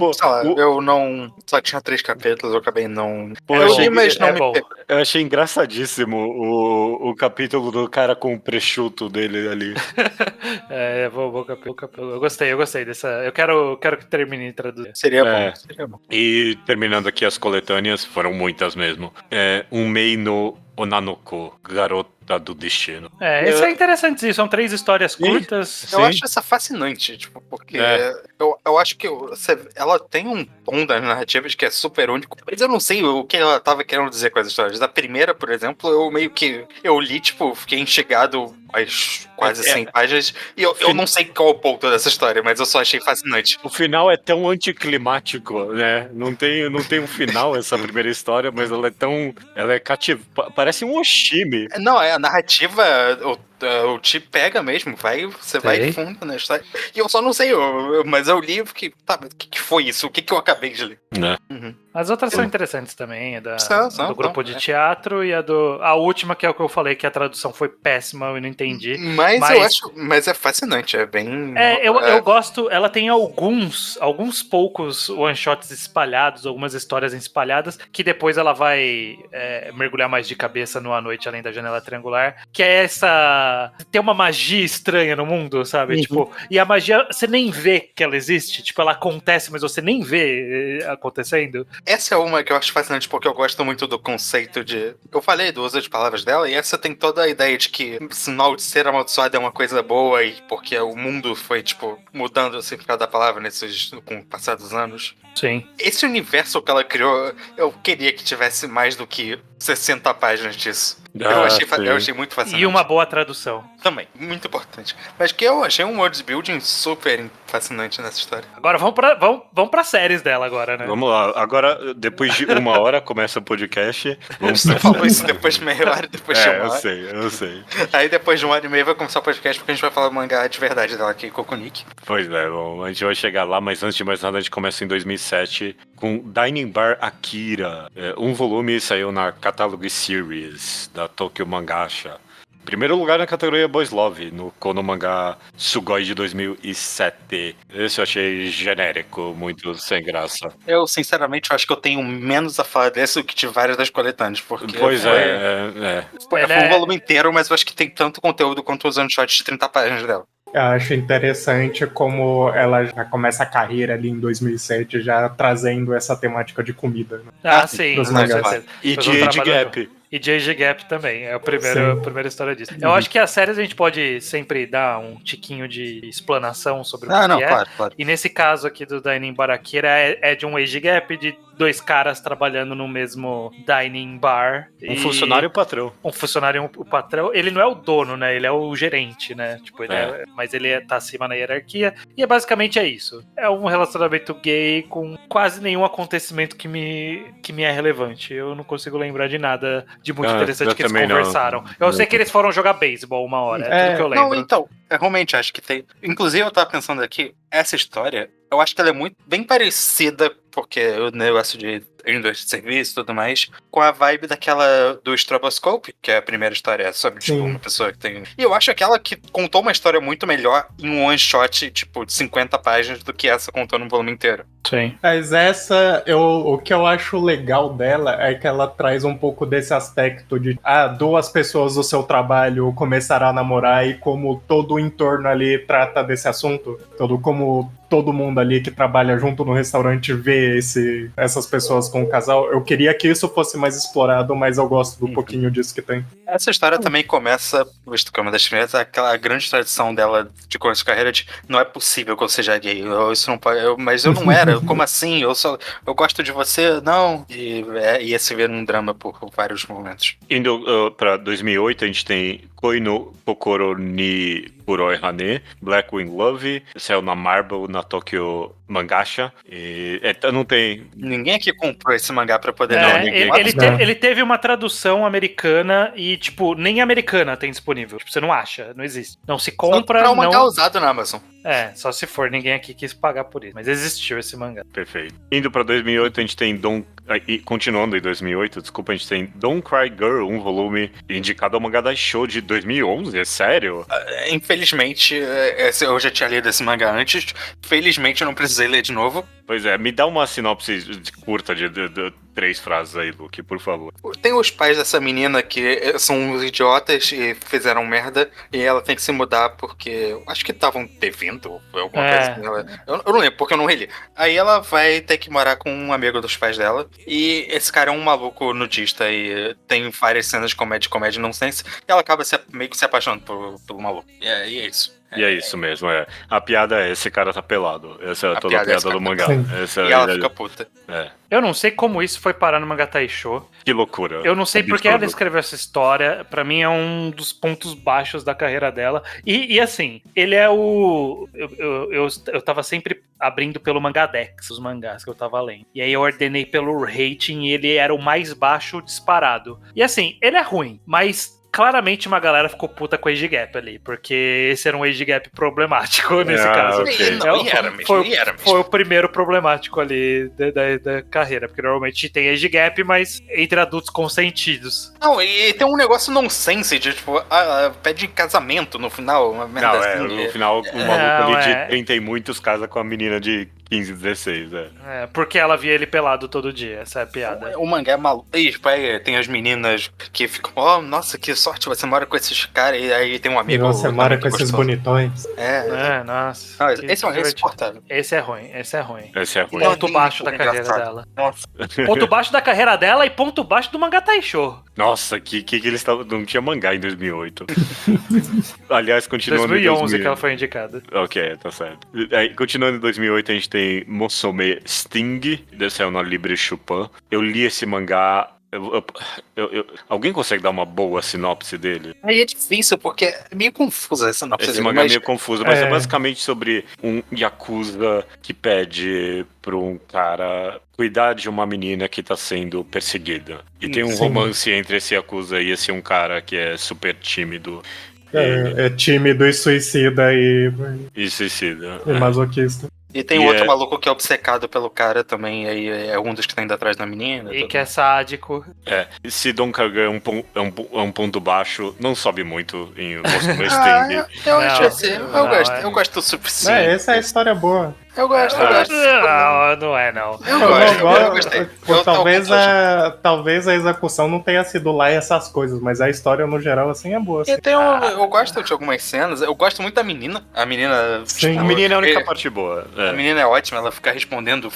eu não... Só tinha 3 capítulos, eu acabei não... Eu achei engraçadíssimo o capítulo do cara com o prechuto dele ali. Bom capítulo. Eu gostei dessa... Eu quero que termine de traduzir. Seria bom. E terminando aqui as coletâneas, foram muitas mesmo. Um Mei no Onanoko, Garota do Destino. Isso é interessante, são 3 histórias curtas. Eu acho essa fascinante, tipo, porque eu acho que ela tem um tom das narrativas que é super único, mas eu não sei o que ela tava querendo dizer com as histórias. Da primeira, por exemplo, eu li, tipo, fiquei instigado às quase 100 páginas, e eu não sei qual é o ponto dessa história, mas eu só achei fascinante. O final é tão anticlimático, né? Não tem um final essa primeira história, mas ela é cativa. Parece um Oshimi. Não, a narrativa, o te pega mesmo, você vai fundo na história. E eu só não sei, mas eu li e fiquei, o que foi isso? O que eu acabei de ler? As outras são interessantes também, do grupo de teatro e a última, que é o que eu falei, que a tradução foi péssima, eu não entendi. Mas é fascinante, é bem... Eu gosto, ela tem alguns poucos one-shots espalhados, algumas histórias espalhadas, que depois ela vai mergulhar mais de cabeça no A Noite Além da Janela Triangular, que é essa tem uma magia estranha no mundo, sabe? Tipo, e a magia, você nem vê que ela existe. Tipo, ela acontece, mas você nem vê acontecendo. Essa é uma que eu acho fascinante, porque eu gosto muito do conceito de... Eu falei do uso de palavras dela, e essa tem toda a ideia de que ser amaldiçoado é uma coisa boa, e porque o mundo foi, tipo, mudando o significado da palavra com o passar dos anos. Sim. Esse universo que ela criou, eu queria que tivesse mais do que 60 páginas disso. Eu achei muito fascinante. E uma boa tradução. Também, muito importante. Mas que eu achei um world building super fascinante nessa história. Agora vamos pra séries dela agora, né? Vamos lá. Agora, depois de 1 hora, começa o podcast. Você falou isso depois de meia hora, depois de 1 hora. Eu sei. Aí depois de 1 hora e meia vai começar o podcast, porque a gente vai falar do mangá de verdade dela aqui, Kokunik. Pois é, bom, a gente vai chegar lá, mas antes de mais nada, a gente começa em 2007 com Dining Bar Akira. Um volume saiu na Catalog Series da Tokyo Mangasha. Primeiro lugar na categoria Boys Love, no Kono Mangá Sugoi de 2007. Esse eu achei genérico, muito sem graça. Eu, sinceramente, acho que eu tenho menos a falar desse do que de várias das coletâneas, porque... Pois Foi um volume inteiro, mas eu acho que tem tanto conteúdo quanto os one-shots de 30 páginas dela. Eu acho interessante como ela já começa a carreira ali em 2007, já trazendo essa temática de comida. Né? Sim. Dos mangás. E de Age Gap. E de Age Gap também, é a primeira história disso. Eu acho que as séries a gente pode sempre dar um tiquinho de explanação sobre o que é. Claro. E nesse caso aqui do Dining Bar Akira é de um Age Gap de 2 caras trabalhando no mesmo dining bar. Funcionário e o patrão. Um funcionário e o patrão. Ele não é o dono, né? Ele é o gerente, né? Tipo, mas ele tá acima na hierarquia. E basicamente é isso. É um relacionamento gay com quase nenhum acontecimento que me é relevante. Eu não consigo lembrar de nada de muito interessante que eles conversaram. Eu sei que eles foram jogar beisebol 1 hora, é tudo que eu lembro. Não, então, eu realmente acho que tem... Inclusive, eu tava pensando aqui, essa história, eu acho que ela é muito bem parecida, porque o negócio de indústria de serviço e tudo mais, com a vibe daquela do Stroboscope, que é a primeira história sobre, tipo, uma pessoa que tem... E eu acho aquela que contou uma história muito melhor em um one-shot, tipo, de 50 páginas do que essa contando um volume inteiro. Sim. Mas o que eu acho legal dela é que ela traz um pouco desse aspecto de 2 pessoas do seu trabalho começarão a namorar e como todo o entorno ali trata desse assunto, como todo mundo ali que trabalha junto no restaurante vê essas pessoas com o casal. Eu queria que isso fosse mais explorado, mas eu gosto do pouquinho disso que tem. Essa história também começa, visto que é uma das primeiras, aquela grande tradição dela de começo de carreira de não é possível que eu seja gay, isso não pode, mas eu não era, como assim? Eu gosto de você, não. E ia se ver um drama por vários momentos. Indo pra 2008, a gente tem Koi no Kokoro ni Puroi Hane, Black Wing Love, saiu na Marble, na Tokyo Mangasha, e não tem... Ninguém aqui comprou esse mangá pra poder... Ele teve uma tradução americana e, tipo, nem americana tem disponível. Tipo, você não acha, não existe. Não se compra, só um mangá usado na Amazon. Só se for, ninguém aqui quis pagar por isso. Mas existiu esse mangá. Perfeito. Indo pra 2008, a gente tem continuando em 2008, desculpa, a gente tem Don't Cry Girl, um volume indicado ao mangá da show de 2011, é sério? Infelizmente, eu já tinha lido esse mangá antes, felizmente eu não precisei ler de novo. Pois é, me dá uma sinopse curta de 3 frases aí, Luke, por favor. Tem os pais dessa menina que são uns idiotas e fizeram merda, e ela tem que se mudar porque acho que estavam devendo alguma coisa assim. Eu não lembro, porque eu não reli. Aí ela vai ter que morar com um amigo dos pais dela, e esse cara é um maluco nudista e tem várias cenas de comédia nonsense, e ela acaba meio que se apaixonando pelo maluco. E é isso. E é isso mesmo, A piada é esse cara tá pelado. Essa é toda a piada do mangá. E ela fica puta. Eu não sei como isso foi parar no mangá Taisho. Que loucura. Eu não sei porque ela escreveu essa história. Pra mim é um dos pontos baixos da carreira dela. E assim, ele é o... Eu tava sempre abrindo pelo Mangadex, os mangás que eu tava lendo. E aí eu ordenei pelo rating e ele era o mais baixo disparado. E assim, ele é ruim, mas... Claramente uma galera ficou puta com o Age Gap ali, porque esse era um Age Gap problemático nesse caso. Okay. Foi o primeiro problemático ali da carreira, porque normalmente tem Age Gap, mas entre adultos consentidos. Não, e tem um negócio nonsense de tipo, pede casamento no final, uma merda assim. No final o maluco ali de 30 e muitos casa com a menina de 15, 16, Porque ela via ele pelado todo dia, essa é a piada. O mangá é maluco. E tipo, aí tem as meninas que ficam, nossa, que sorte, você mora com esses caras, e aí tem um amigo. Você mora com esses bonitões. Nossa. Não, esse é um insuportável. Esse é ruim. Esse é ruim. Ponto baixo da carreira dela. Nossa. Ponto baixo da carreira dela e ponto baixo do mangá Taisho. Nossa, que eles estavam. Não tinha mangá em 2008. Aliás, continuando 2011 que ela foi indicada. Ok, tá certo. Aí, continuando em 2008, a gente tem Musume Sting, saiu na Libre Chupin. Eu li esse mangá. Alguém consegue dar uma boa sinopse dele? Aí é difícil, porque é meio confusa essa sinopse Esse dele. mangá é meio confuso, mas é basicamente sobre um yakuza que pede pra um cara cuidar de uma menina que tá sendo perseguida. E tem um romance entre esse yakuza e esse um cara que é super tímido. É tímido e suicida e suicida. E masoquista. E tem outro maluco que é obcecado pelo cara também, aí é um dos que tá indo atrás da menina. E que é sádico. Se Don Kagan é um ponto baixo, não sobe muito em Musume Sting. Eu acho assim, eu gosto o suficiente. Essa é a história boa. Eu gosto. Não é, não. Eu gostei. Talvez a execução não tenha sido lá essas coisas, mas a história no geral, assim, é boa. Assim. Eu gosto de algumas cenas, eu gosto muito da menina. A menina... Sim. A menina é a única parte boa. A menina é ótima, ela fica respondendo...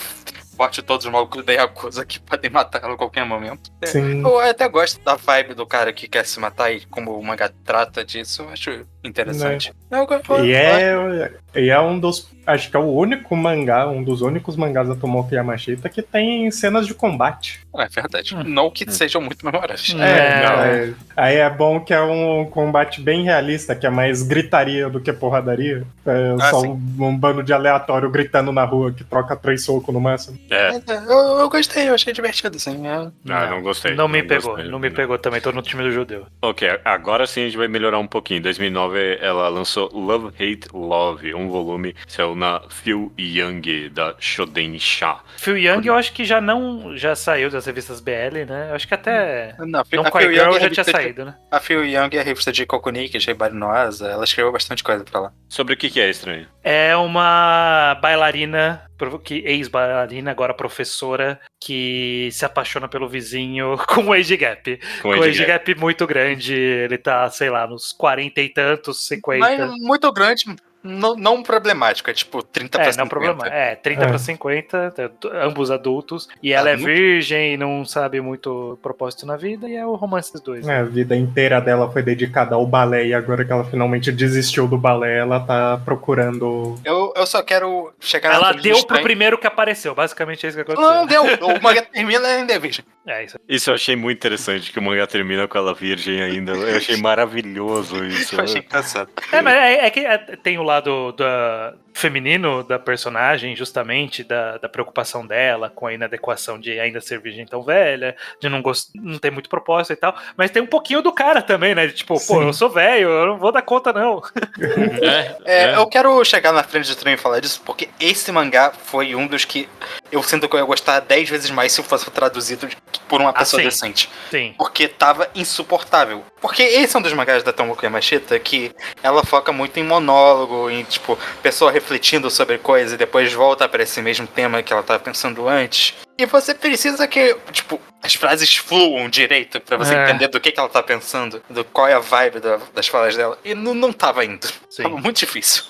Bote todos os malucos da Yakuza que podem matar ela a qualquer momento. Sim. Eu até gosto da vibe do cara que quer se matar e como o mangá trata disso, eu acho interessante. E é um dos... Acho que é o único mangá, um dos únicos mangás da Tomoki Yamashita que tem cenas de combate. É verdade. Não que sejam muito memoráveis. Aí é bom que é um combate bem realista, que é mais gritaria do que porradaria. Um bando de aleatório gritando na rua que troca 3 socos no máximo. Eu gostei, eu achei divertido, assim. Não gostei. Não me pegou também, tô no time do judeu. Ok, agora sim a gente vai melhorar um pouquinho. Em 2009 ela lançou Love, Hate, Love, um volume, saiu na Phil Young, da Shodensha. Phil Young eu acho que já saiu das revistas BL, né? Eu acho que até Não Quai Girl já tinha saído, né? A Phil Young é a revista de Kokunik, de Ibari no Asa, ela escreveu bastante coisa pra lá. Sobre o que é estranho? É uma bailarina, ex-bailarina, agora professora, que se apaixona pelo vizinho com age gap. Com age gap muito grande, ele tá, sei lá, nos 40 e tantos, 50. Mas muito grande, não problemático, é tipo 30 pra 50. Não problema, 30 pra 50, ambos adultos, e ela é virgem e não sabe muito propósito na vida, e é o romance dos dois. A vida inteira dela foi dedicada ao balé, e agora que ela finalmente desistiu do balé, ela tá procurando... Eu só quero chegar na Ela frente do deu pro estranho. primeiro que apareceu, basicamente é isso que aconteceu. Não deu, o mangá termina e ainda é virgem. Isso eu achei muito interessante, que o mangá termina com ela virgem ainda. Eu achei maravilhoso isso. Eu achei engraçado. Mas é que tem o lado feminino da personagem, justamente, da preocupação dela com a inadequação de ainda ser virgem tão velha, de não ter muito propósito e tal, mas tem um pouquinho do cara também, né? Tipo, eu sou velho, eu não vou dar conta, não. Eu quero chegar na frente do trem e falar disso, porque esse mangá foi um dos que eu sinto que eu ia gostar 10 vezes mais se fosse traduzido por uma pessoa decente. Sim. Porque tava insuportável. Porque esse é um dos mangás da Tomoki Yamashita que ela foca muito em monólogo, em, tipo, pessoa refletindo sobre coisas e depois volta para esse mesmo tema que ela tava pensando antes. E você precisa que, tipo, as frases fluam direito pra você entender do que ela tá pensando, do qual é a vibe das falas dela. E não tava indo. Sim. Tava muito difícil.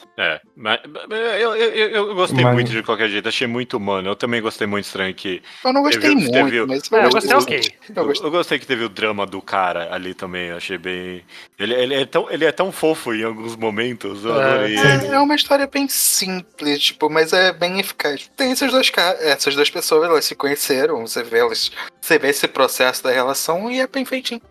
Mas eu gostei muito de qualquer jeito, achei muito humano. Eu também gostei muito estranho que... Eu não gostei muito, mas eu gostei ok. Eu gostei que teve o drama do cara ali também, eu achei bem... Ele é tão fofo em alguns momentos, eu adorei ele. É uma história bem simples, tipo, mas é bem eficaz. Tem essas duas pessoas, elas se conheceram, você vê esse processo da relação e é bem feitinho.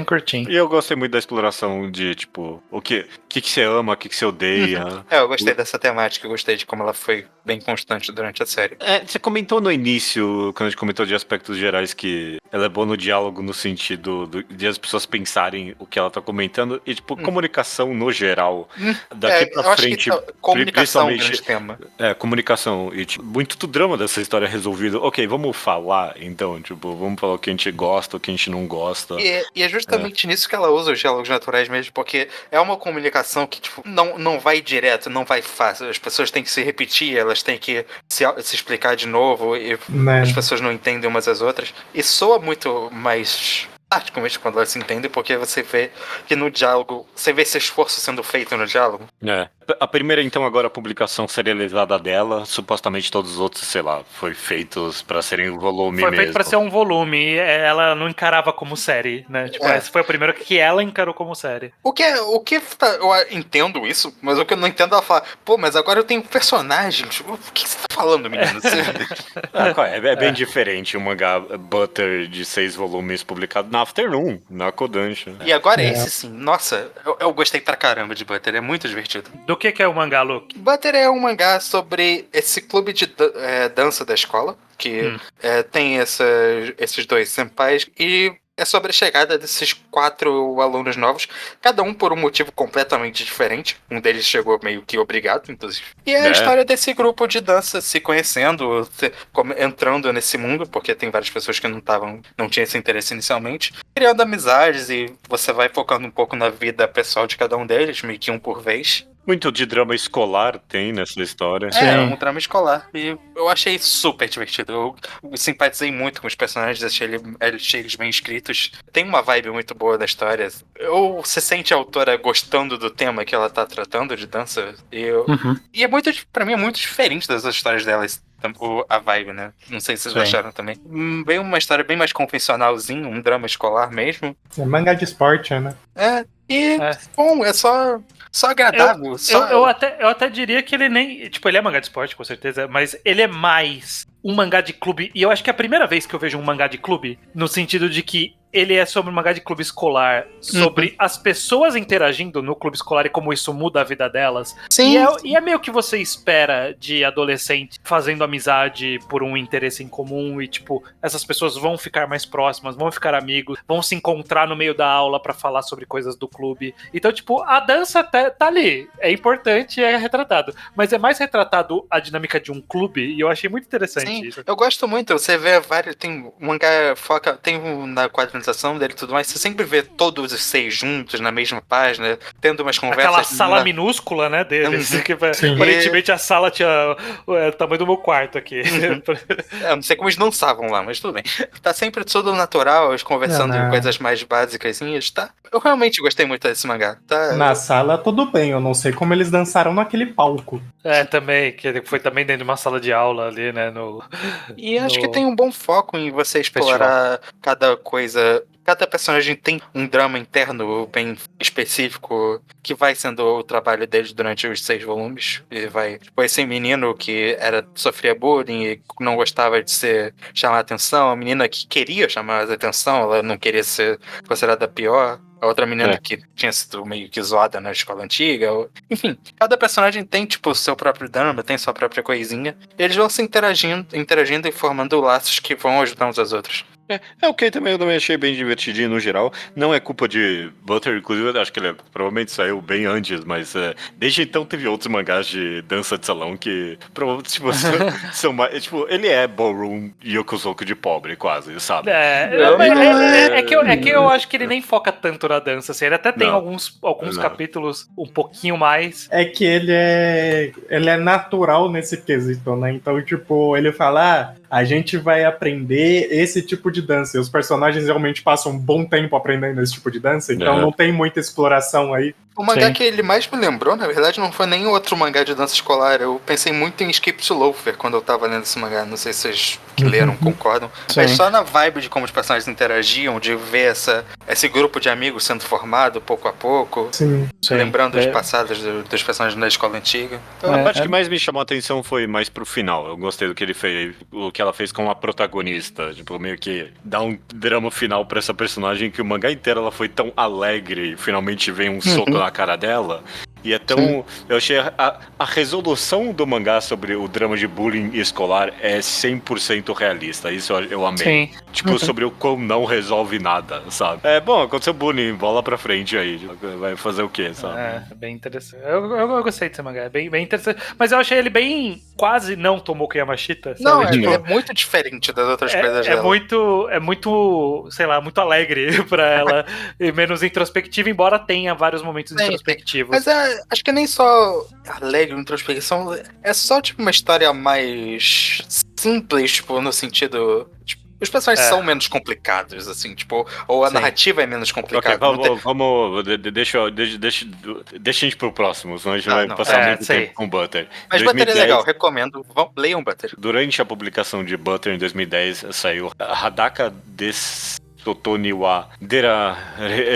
Curtinho. E eu gostei muito da exploração de, tipo, o que você ama, o que você odeia. Eu gostei dessa temática, eu gostei de como ela foi bem constante durante a série. Você comentou no início, quando a gente comentou de aspectos gerais, que ela é boa no diálogo no sentido de as pessoas pensarem o que ela tá comentando e, tipo, comunicação no geral. Daqui pra frente, comunicação é um grande tema. Comunicação. E, tipo, muito drama dessa história resolvido. Ok, vamos falar, então, tipo, vamos falar o que a gente gosta, o que a gente não gosta. E é justamente nisso que ela usa os diálogos naturais mesmo, porque é uma comunicação explicação que, tipo, não vai direto, não vai fácil. As pessoas têm que se repetir, elas têm que se explicar de novo, e as pessoas não entendem umas às outras. E soa muito mais prático mesmo quando elas se entendem, porque você vê que no diálogo, você vê esse esforço sendo feito no diálogo. A primeira, então, agora a publicação serializada dela, supostamente todos os outros, sei lá, foi feitos pra serem um volume mesmo. Foi feito pra ser um volume, e ela não encarava como série, né? Tipo, essa foi a primeira que ela encarou como série. Eu entendo isso, mas o que eu não entendo é ela falar, pô, mas agora eu tenho personagens. O que você tá falando, menino? É bem diferente o mangá Butter de 6 volumes publicado na Afternoon, na Kodansha. E agora esse sim, nossa, eu gostei pra caramba de Butter, é muito divertido. Do que é o mangá, Luke? Butter é um mangá sobre esse clube de dança da escola, que tem esses dois senpais, e é sobre a chegada desses 4 alunos novos, cada um por um motivo completamente diferente. Um deles chegou meio que obrigado, inclusive. E é a história desse grupo de dança se conhecendo, entrando nesse mundo, porque tem várias pessoas que não tinham esse interesse inicialmente, criando amizades, e você vai focando um pouco na vida pessoal de cada um deles, meio que um por vez. Muito de drama escolar tem nessa história. Um drama escolar. E eu achei super divertido. Eu simpatizei muito com os personagens, achei eles bem escritos. Tem uma vibe muito boa da história. Você sente a autora gostando do tema que ela tá tratando de dança. E é muito, pra mim, é muito diferente das histórias dela. A vibe, né? Não sei se vocês acharam também. Bem uma história bem mais convencionalzinha, um drama escolar mesmo. É mangá de esporte, né? Bom, é só agradável. Eu até diria que ele nem... Tipo, ele é mangá de esporte, com certeza, mas ele é mais um mangá de clube. E eu acho que é a primeira vez que eu vejo um mangá de clube, no sentido de que ele é sobre um mangá de clube escolar, sobre as pessoas interagindo no clube escolar e como isso muda a vida delas. Sim. E é meio que você espera de adolescente fazendo amizade por um interesse em comum, e tipo, essas pessoas vão ficar mais próximas, vão ficar amigos, vão se encontrar no meio da aula pra falar sobre coisas do clube. Então, tipo, a dança tá ali, é importante, é retratado, mas é mais retratado a dinâmica de um clube, e eu achei muito interessante isso. Eu gosto muito, você vê vários, tem um mangá foca, na quadrinização dele e tudo mais, você sempre vê todos os 6 juntos na mesma página, tendo umas conversas. Aquela sala minúscula, né, deles, que aparentemente a sala tinha o tamanho do meu quarto aqui. Eu não sei como eles não estavam lá, mas tudo bem. Tá sempre tudo natural, eles conversando em coisas mais básicas, tá? Eu realmente gostei muito desse mangá. Tá? Na sala, tudo bem, eu não sei como eles dançaram naquele palco. Também, que foi também dentro de uma sala de aula ali, né, E acho que tem um bom foco em você explorar cada coisa. Cada personagem tem um drama interno bem específico que vai sendo o trabalho deles durante os 6 volumes. E vai, tipo, esse menino que sofria bullying e não gostava de chamar atenção, a menina que queria chamar a atenção, ela não queria ser considerada pior. A outra menina que tinha sido meio que zoada na escola antiga. Enfim, cada personagem tem, tipo, o seu próprio drama, tem sua própria coisinha. E eles vão se interagindo e formando laços que vão ajudar uns aos outros. Ok, eu também achei bem divertidinho no geral. Não é culpa de Butter, inclusive eu acho que ele provavelmente saiu bem antes, mas desde então teve outros mangás de dança de salão que provavelmente tipo, são mais. Tipo, ele é ballroom Yokosoku de pobre, quase, sabe? É que eu acho que ele nem foca tanto na dança, assim. Ele até tem alguns capítulos um pouquinho mais. É que ele é natural nesse quesito, né? Então, tipo, ele fala, a gente vai aprender esse tipo de dança. E os personagens realmente passam um bom tempo aprendendo esse tipo de dança, então não tem muita exploração aí. O mangá que ele mais me lembrou, na verdade, não foi nem outro mangá de dança escolar. Eu pensei muito em Escape to Loafer quando eu tava lendo esse mangá. Não sei se vocês que leram concordam. Sim. Mas só na vibe de como os personagens interagiam, de ver esse grupo de amigos sendo formado pouco a pouco. Sim. Lembrando os passados dos personagens da escola antiga. Então, a parte que mais me chamou a atenção foi mais pro final. Eu gostei do que ele fez, o que ela fez com a protagonista. Tipo, meio que dá um drama final pra essa personagem que o mangá inteiro ela foi tão alegre e finalmente vem um soco na cara dela. E é tão... Eu achei a resolução do mangá sobre o drama de bullying escolar é 100% realista. Isso eu amei. Sim. Tipo, sobre o quão não resolve nada, sabe? É, bom, aconteceu bullying, bola pra frente aí. Vai fazer o quê, sabe? É, bem interessante. Eu gostei desse mangá, é bem interessante. Mas eu achei ele bem quase não Tomoki Yamashita. Sabe? Não, Tipo, é muito diferente das outras coisas dela. É muito, sei lá, muito alegre pra ela e menos introspectiva, embora tenha vários momentos introspectivos. Mas acho que nem só alegre, introspecção, é só tipo uma história mais simples, tipo, no sentido... Tipo, os personagens são menos complicados, assim, tipo, ou a narrativa é menos complicada. Ok, vamos deixa a gente pro próximo, senão a gente vai passar muito tempo com Butter. Mas 2010, Butter é legal, recomendo, leiam Butter. Durante a publicação de Butter em 2010, saiu Hadaka Totoniwa Dera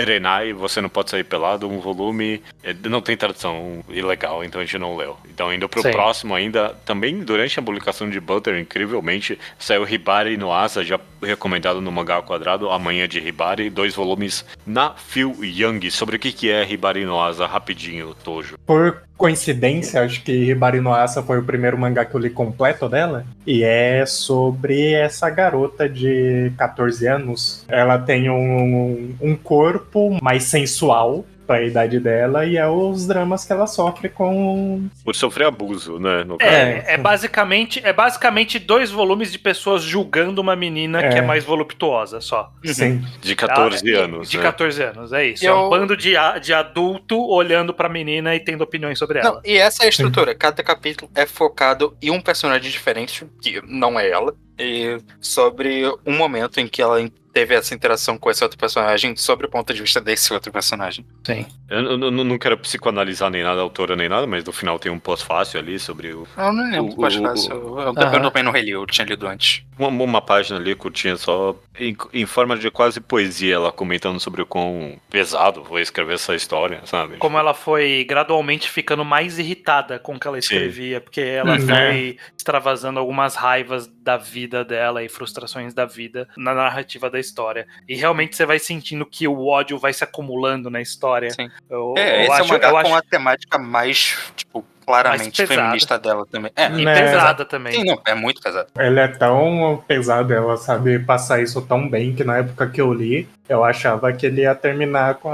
Renai, Você Não Pode Sair Pelado, um volume, não tem tradução ilegal, então a gente não leu. Então indo pro próximo ainda, também durante a publicação de Butter, incrivelmente, saiu Hibari no Asa, já recomendado no Mangá ao Quadrado, Amanhã de Hibari, 2 volumes na Phil Young. Sobre o que é Hibari no Asa, rapidinho, Tojo. Por coincidência, acho que Hibari no Asa foi o primeiro mangá que eu li completo dela, e é sobre essa garota de 14 anos. Ela tem um corpo mais sensual pra idade dela, e é os dramas que ela sofre com... Por sofrer abuso, né? É basicamente 2 volumes de pessoas julgando uma menina que é mais voluptuosa, só. Sim. De 14 anos. De 14 anos, é isso. É um bando de adulto olhando pra menina e tendo opiniões sobre ela. E essa é a estrutura. Cada capítulo é focado em um personagem diferente, que não é ela, e sobre um momento em que ela teve essa interação com esse outro personagem sobre o ponto de vista desse outro personagem. Sim. Eu não quero psicoanalisar nem nada a autora nem nada, mas no final tem um pós-fácil ali sobre o... Eu não lembro do pós-fácil. Eu também não reli, eu tinha lido antes. Uma página ali curtinha só, em forma de quase poesia, ela comentando sobre o quão pesado foi escrever essa história, sabe? Como ela foi gradualmente ficando mais irritada com o que ela escrevia, porque ela foi extravasando algumas raivas da vida dela e frustrações da vida na narrativa da história. E realmente você vai sentindo que o ódio vai se acumulando na história. Sim. Esse é um mangá com a temática mais, tipo, claramente feminista dela também. E pesada também. Sim, não, é muito pesada. Ela é tão pesada, ela sabe passar isso tão bem, que na época que eu li, eu achava que ele ia terminar com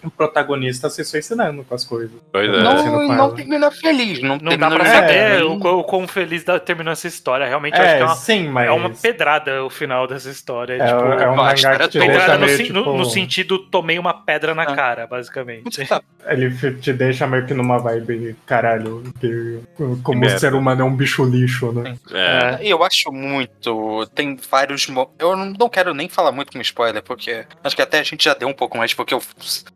o protagonista se suicidando com as coisas. Pois é. Não termina feliz. Não dá pra saber o quão feliz terminou essa história. Realmente, eu acho que é uma pedrada o final dessa história. É um mangá que te deixa meio, no sentido, tomei uma pedra na cara, basicamente. Ele te deixa meio que numa vibe, caralho, como o ser humano é um bicho lixo, né? E eu acho muito... Tem vários... Eu não quero nem falar muito com spoiler, porque acho que até a gente já deu um pouco mais, porque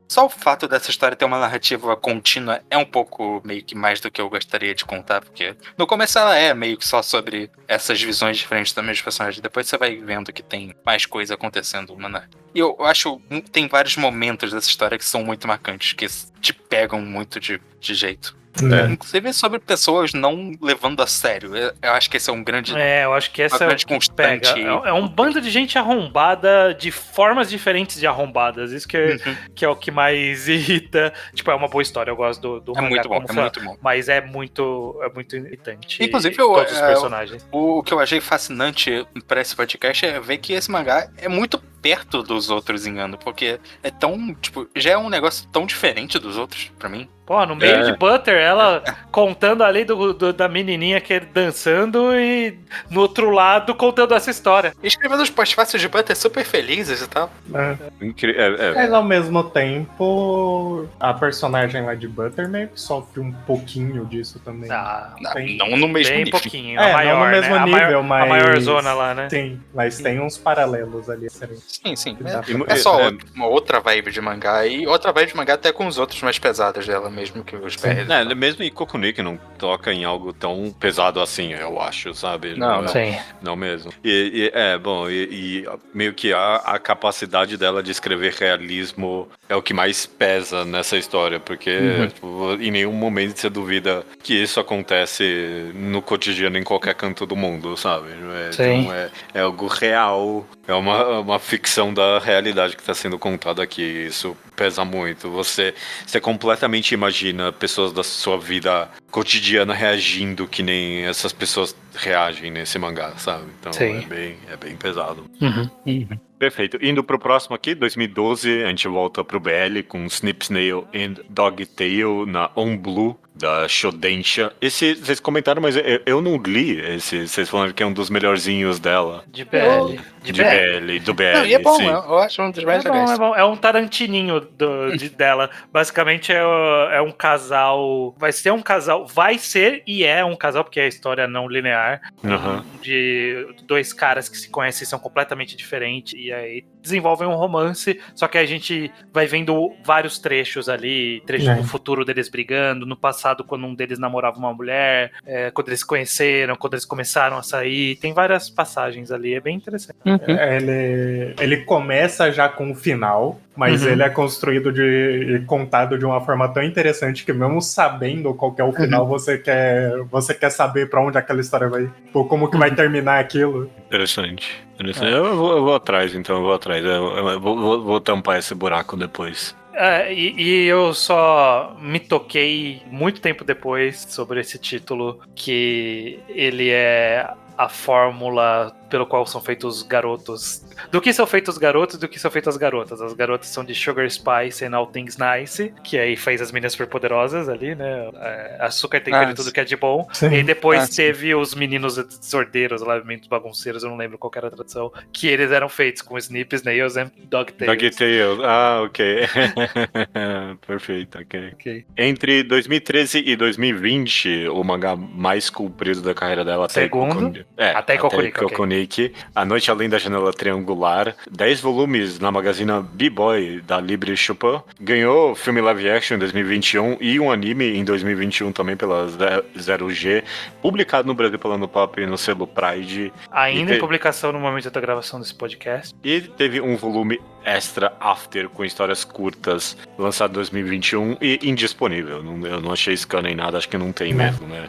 só o fato dessa história ter uma narrativa contínua é um pouco meio que mais do que eu gostaria de contar, porque no começo ela é meio que só sobre essas visões diferentes dos mesmos personagens, depois você vai vendo que tem mais coisa acontecendo, mano. E eu acho tem vários momentos dessa história que são muito marcantes, que te pegam muito de jeito. Inclusive sobre pessoas não levando a sério. Eu acho que esse é um grande... eu acho que essa é o que pega. É um bando de gente arrombada de formas diferentes de arrombadas. Isso que é o que mais irrita. Tipo, é uma boa história. Eu gosto do mangá. Muito bom. Mas é muito irritante. Inclusive, todos os personagens. O que eu achei fascinante pra esse podcast é ver que esse mangá é muito perto dos outros em ano, porque é tão, tipo, já é um negócio tão diferente dos outros, pra mim. Pô, no meio de Butter, ela contando ali da menininha que dançando e no outro lado contando essa história. E escrevendo os pós-fáceis de Butter super felizes e tal. Mas ao mesmo tempo, a personagem lá de Butter meio que sofre um pouquinho disso também. Não no mesmo nível. Bem pouquinho. A maior, não no mesmo nível, mas... A maior zona lá, né? Sim, mas tem uns paralelos ali. Sim. É só uma outra vibe de mangá. E outra vibe de mangá até com os outros mais pesados dela mesmo, que os BRs. Mesmo em Kokunik não toca em algo tão pesado assim, eu acho, sabe? Não mesmo. E meio que a capacidade dela de escrever realismo é o que mais pesa nessa história, porque tipo, em nenhum momento você duvida que isso acontece no cotidiano em qualquer canto do mundo, sabe? Então é algo real, é uma ficção ficção da realidade que está sendo contada aqui. Isso pesa muito. Você completamente imagina pessoas da sua vida cotidiana reagindo que nem essas pessoas reagem nesse mangá, sabe? Então é bem pesado. Perfeito. Indo pro próximo aqui, 2012, a gente volta pro BL com Snip Snail and Dogtail na On Blue, da Shodensha. Esse, vocês comentaram, mas eu não li esse. Vocês falaram que é um dos melhorzinhos dela. De BL. Do BL. Não, e é bom, sim. eu acho um dos mais legais. É bom. É um tarantininho dela. Basicamente é um casal. Vai ser e é um casal, porque é a história não linear. De dois caras que se conhecem e são completamente diferentes. E aí desenvolvem um romance. Só que a gente vai vendo vários trechos ali. Trechos do futuro deles brigando. No passado, quando um deles namorava uma mulher. Quando eles se conheceram. Quando eles começaram a sair. Tem várias passagens ali. É bem interessante. Ele começa já com o final, mas ele é construído e contado de uma forma tão interessante que mesmo sabendo qual que é o final, você quer saber pra onde aquela história vai, ou como que vai terminar aquilo. Interessante. Eu vou atrás, então. Eu vou tampar esse buraco depois. E eu só me toquei muito tempo depois sobre esse título, que ele é a fórmula pelo qual são feitos os garotos. Do que são feitos os garotos e do que são feitas as garotas. As garotas são de Sugar Spice and All Things Nice, que aí fez as meninas super poderosas ali, né? Açúcar, tempero e tudo que é de bom. Sim. E aí depois teve os meninos desordeiros, lá, meninos bagunceiros, eu não lembro qual era a tradução, que eles eram feitos com Snip, Snails e Dogtails. Dogtails, ok. Perfeito, ok. Entre 2013 e 2020, o mangá mais comprido da carreira dela até Kokunik, A Noite Além da Janela Triangular, 10 volumes na magazine B-Boy da Libre Chopin, ganhou filme live action em 2021 e um anime em 2021 também pela Zero G, publicado no Brasil pela Nupop no selo Pride. Ainda em publicação no momento da gravação desse podcast. E teve um volume extra After com histórias curtas, lançado em 2021 e indisponível. Eu não achei scan nem nada, acho que não tem mesmo, né?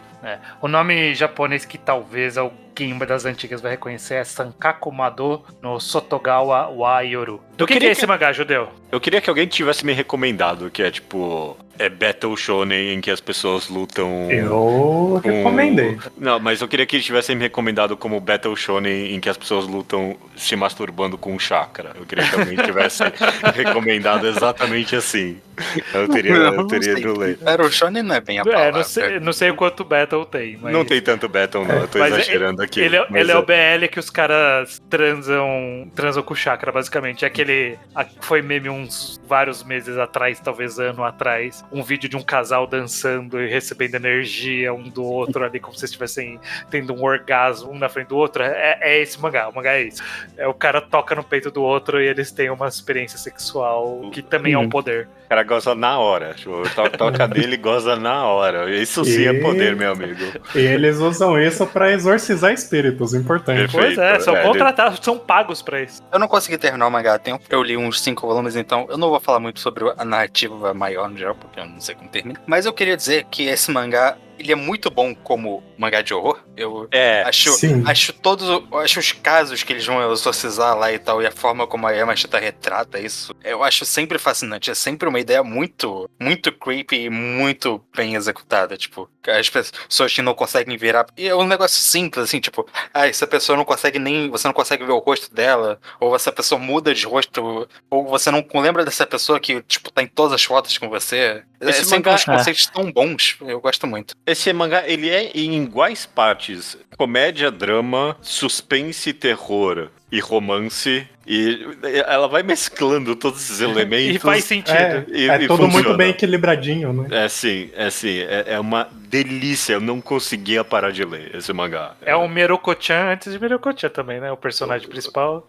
O nome japonês que talvez alguém das antigas vai reconhecer é Sankaku Mado no Sotogawa wa Yoru. Do que é esse mangá, Judeu? Eu queria que alguém tivesse me recomendado, que é tipo... É Battle Shonen em que as pessoas lutam... Eu recomendei. Não, mas eu queria que eles tivessem me recomendado como Battle Shonen em que as pessoas lutam se masturbando com chakra. Eu queria que alguém tivesse recomendado exatamente assim. Eu teria no ler. Battle Shonen não é bem a palavra. Não sei o quanto Battle tem. Mas... Não tem tanto Battle, não. Eu tô exagerando aqui. Ele é o BL que os caras transam com chakra, basicamente. É aquele... Foi meme uns vários meses atrás, talvez ano atrás. Um vídeo de um casal dançando e recebendo energia um do outro ali, como se estivessem tendo um orgasmo um na frente do outro. É esse mangá. O mangá é isso. O cara toca no peito do outro e eles têm uma experiência sexual que também é um poder. O cara goza na hora. Toca dele e goza na hora. Isso sim é poder, meu amigo. E eles usam isso pra exorcizar espíritos, importante. Perfeito. Pois são contratados, são pagos pra isso. Eu não consegui terminar o mangá a tempo. Eu li uns 5 volumes, então eu não vou falar muito sobre a narrativa maior no geral, porque eu não sei como termina. Mas eu queria dizer que esse mangá, ele é muito bom como mangá de horror. Eu acho os casos que eles vão exorcizar lá e tal, e a forma como a Yamashita retrata isso, eu acho sempre fascinante. É sempre uma ideia muito, muito creepy e muito bem executada. Tipo, as pessoas que não conseguem virar. E é um negócio simples, assim, tipo, essa pessoa não consegue você não consegue ver o rosto dela, ou essa pessoa muda de rosto, ou você não lembra dessa pessoa que, tipo, tá em todas as fotos com você. Esse sempre uns conceitos tão bons. Eu gosto muito. Esse mangá, ele é em iguais partes comédia, drama, suspense, terror e romance. E ela vai mesclando todos esses elementos. E faz sentido. É tudo funciona. Muito bem equilibradinho, né? É uma delícia. Eu não conseguia parar de ler esse mangá. É o Miroku-chan antes de Miroku-chan também, né? O personagem principal.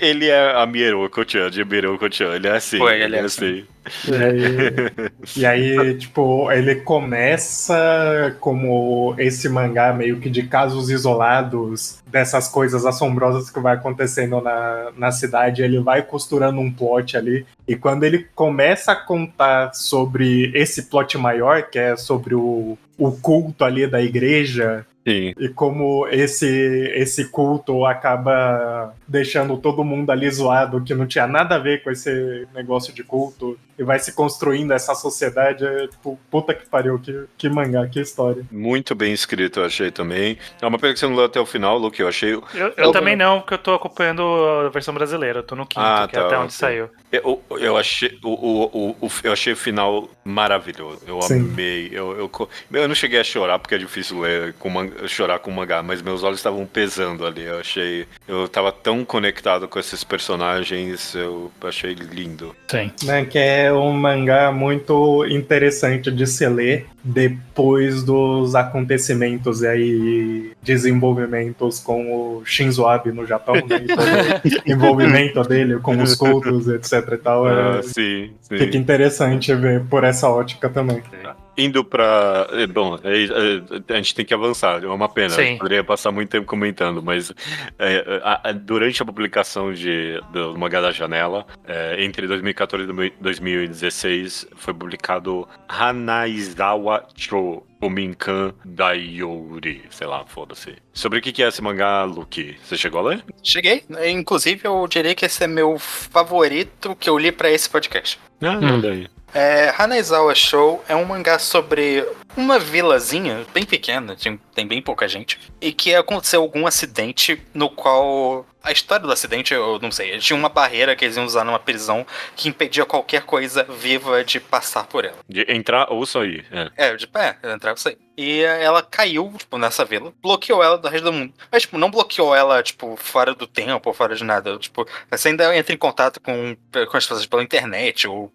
Ele é a Miroku-chan, de Miroku-chan. Ele é assim. Ele é assim. E aí, tipo, ele começa como esse mangá meio que de casos isolados dessas coisas assombrosas que vai acontecendo na cidade. Ele vai costurando um plot ali, e quando ele começa a contar sobre esse plot maior, que é sobre o culto ali da igreja, Sim. E como esse culto acaba deixando todo mundo ali zoado, que não tinha nada a ver com esse negócio de culto, e vai se construindo essa sociedade, tipo, puta que pariu, que mangá, que história. Muito bem escrito, eu achei também. É uma pena que você não leu até o final, Luke, eu achei... Eu também não, porque eu tô acompanhando a versão brasileira, eu tô no quinto, que é até onde saiu. Eu achei eu achei o final maravilhoso. Eu Sim. amei. Eu não cheguei a chorar, porque é difícil ler chorar com mangá, mas meus olhos estavam pesando ali. Eu tava tão conectado com esses personagens, eu achei lindo. Sim. Né, que é um mangá muito interessante de se ler depois dos acontecimentos e aí desenvolvimentos com o Shinzo Abe no Japão, né, e todo o envolvimento dele com os cultos, etc e tal. Sim. Fica interessante ver por essa ótica também. Indo pra... Bom, a gente tem que avançar, é uma pena. Sim. Eu poderia passar muito tempo comentando, mas durante a publicação do Mangá da Janela, entre 2014 e 2016, foi publicado Hanaizawa Cho Ominkan Daiyori, sei lá, foda-se. Sobre o que é esse mangá, Luke? Você chegou a ler? Cheguei. Inclusive, eu diria que esse é meu favorito que eu li pra esse podcast. Manda aí. Hanaizawa Show é um mangá sobre uma vilazinha bem pequena, tem bem pouca gente, e que aconteceu algum acidente no qual... A história do acidente, eu não sei, tinha uma barreira que eles iam usar numa prisão que impedia qualquer coisa viva de passar por ela. De entrar ou sair. Entrar e sair. E ela caiu, tipo, nessa vila, bloqueou ela do resto do mundo. Mas, tipo, não bloqueou ela, tipo, fora do tempo ou fora de nada. Tipo, você ainda entra em contato com as pessoas pela internet ou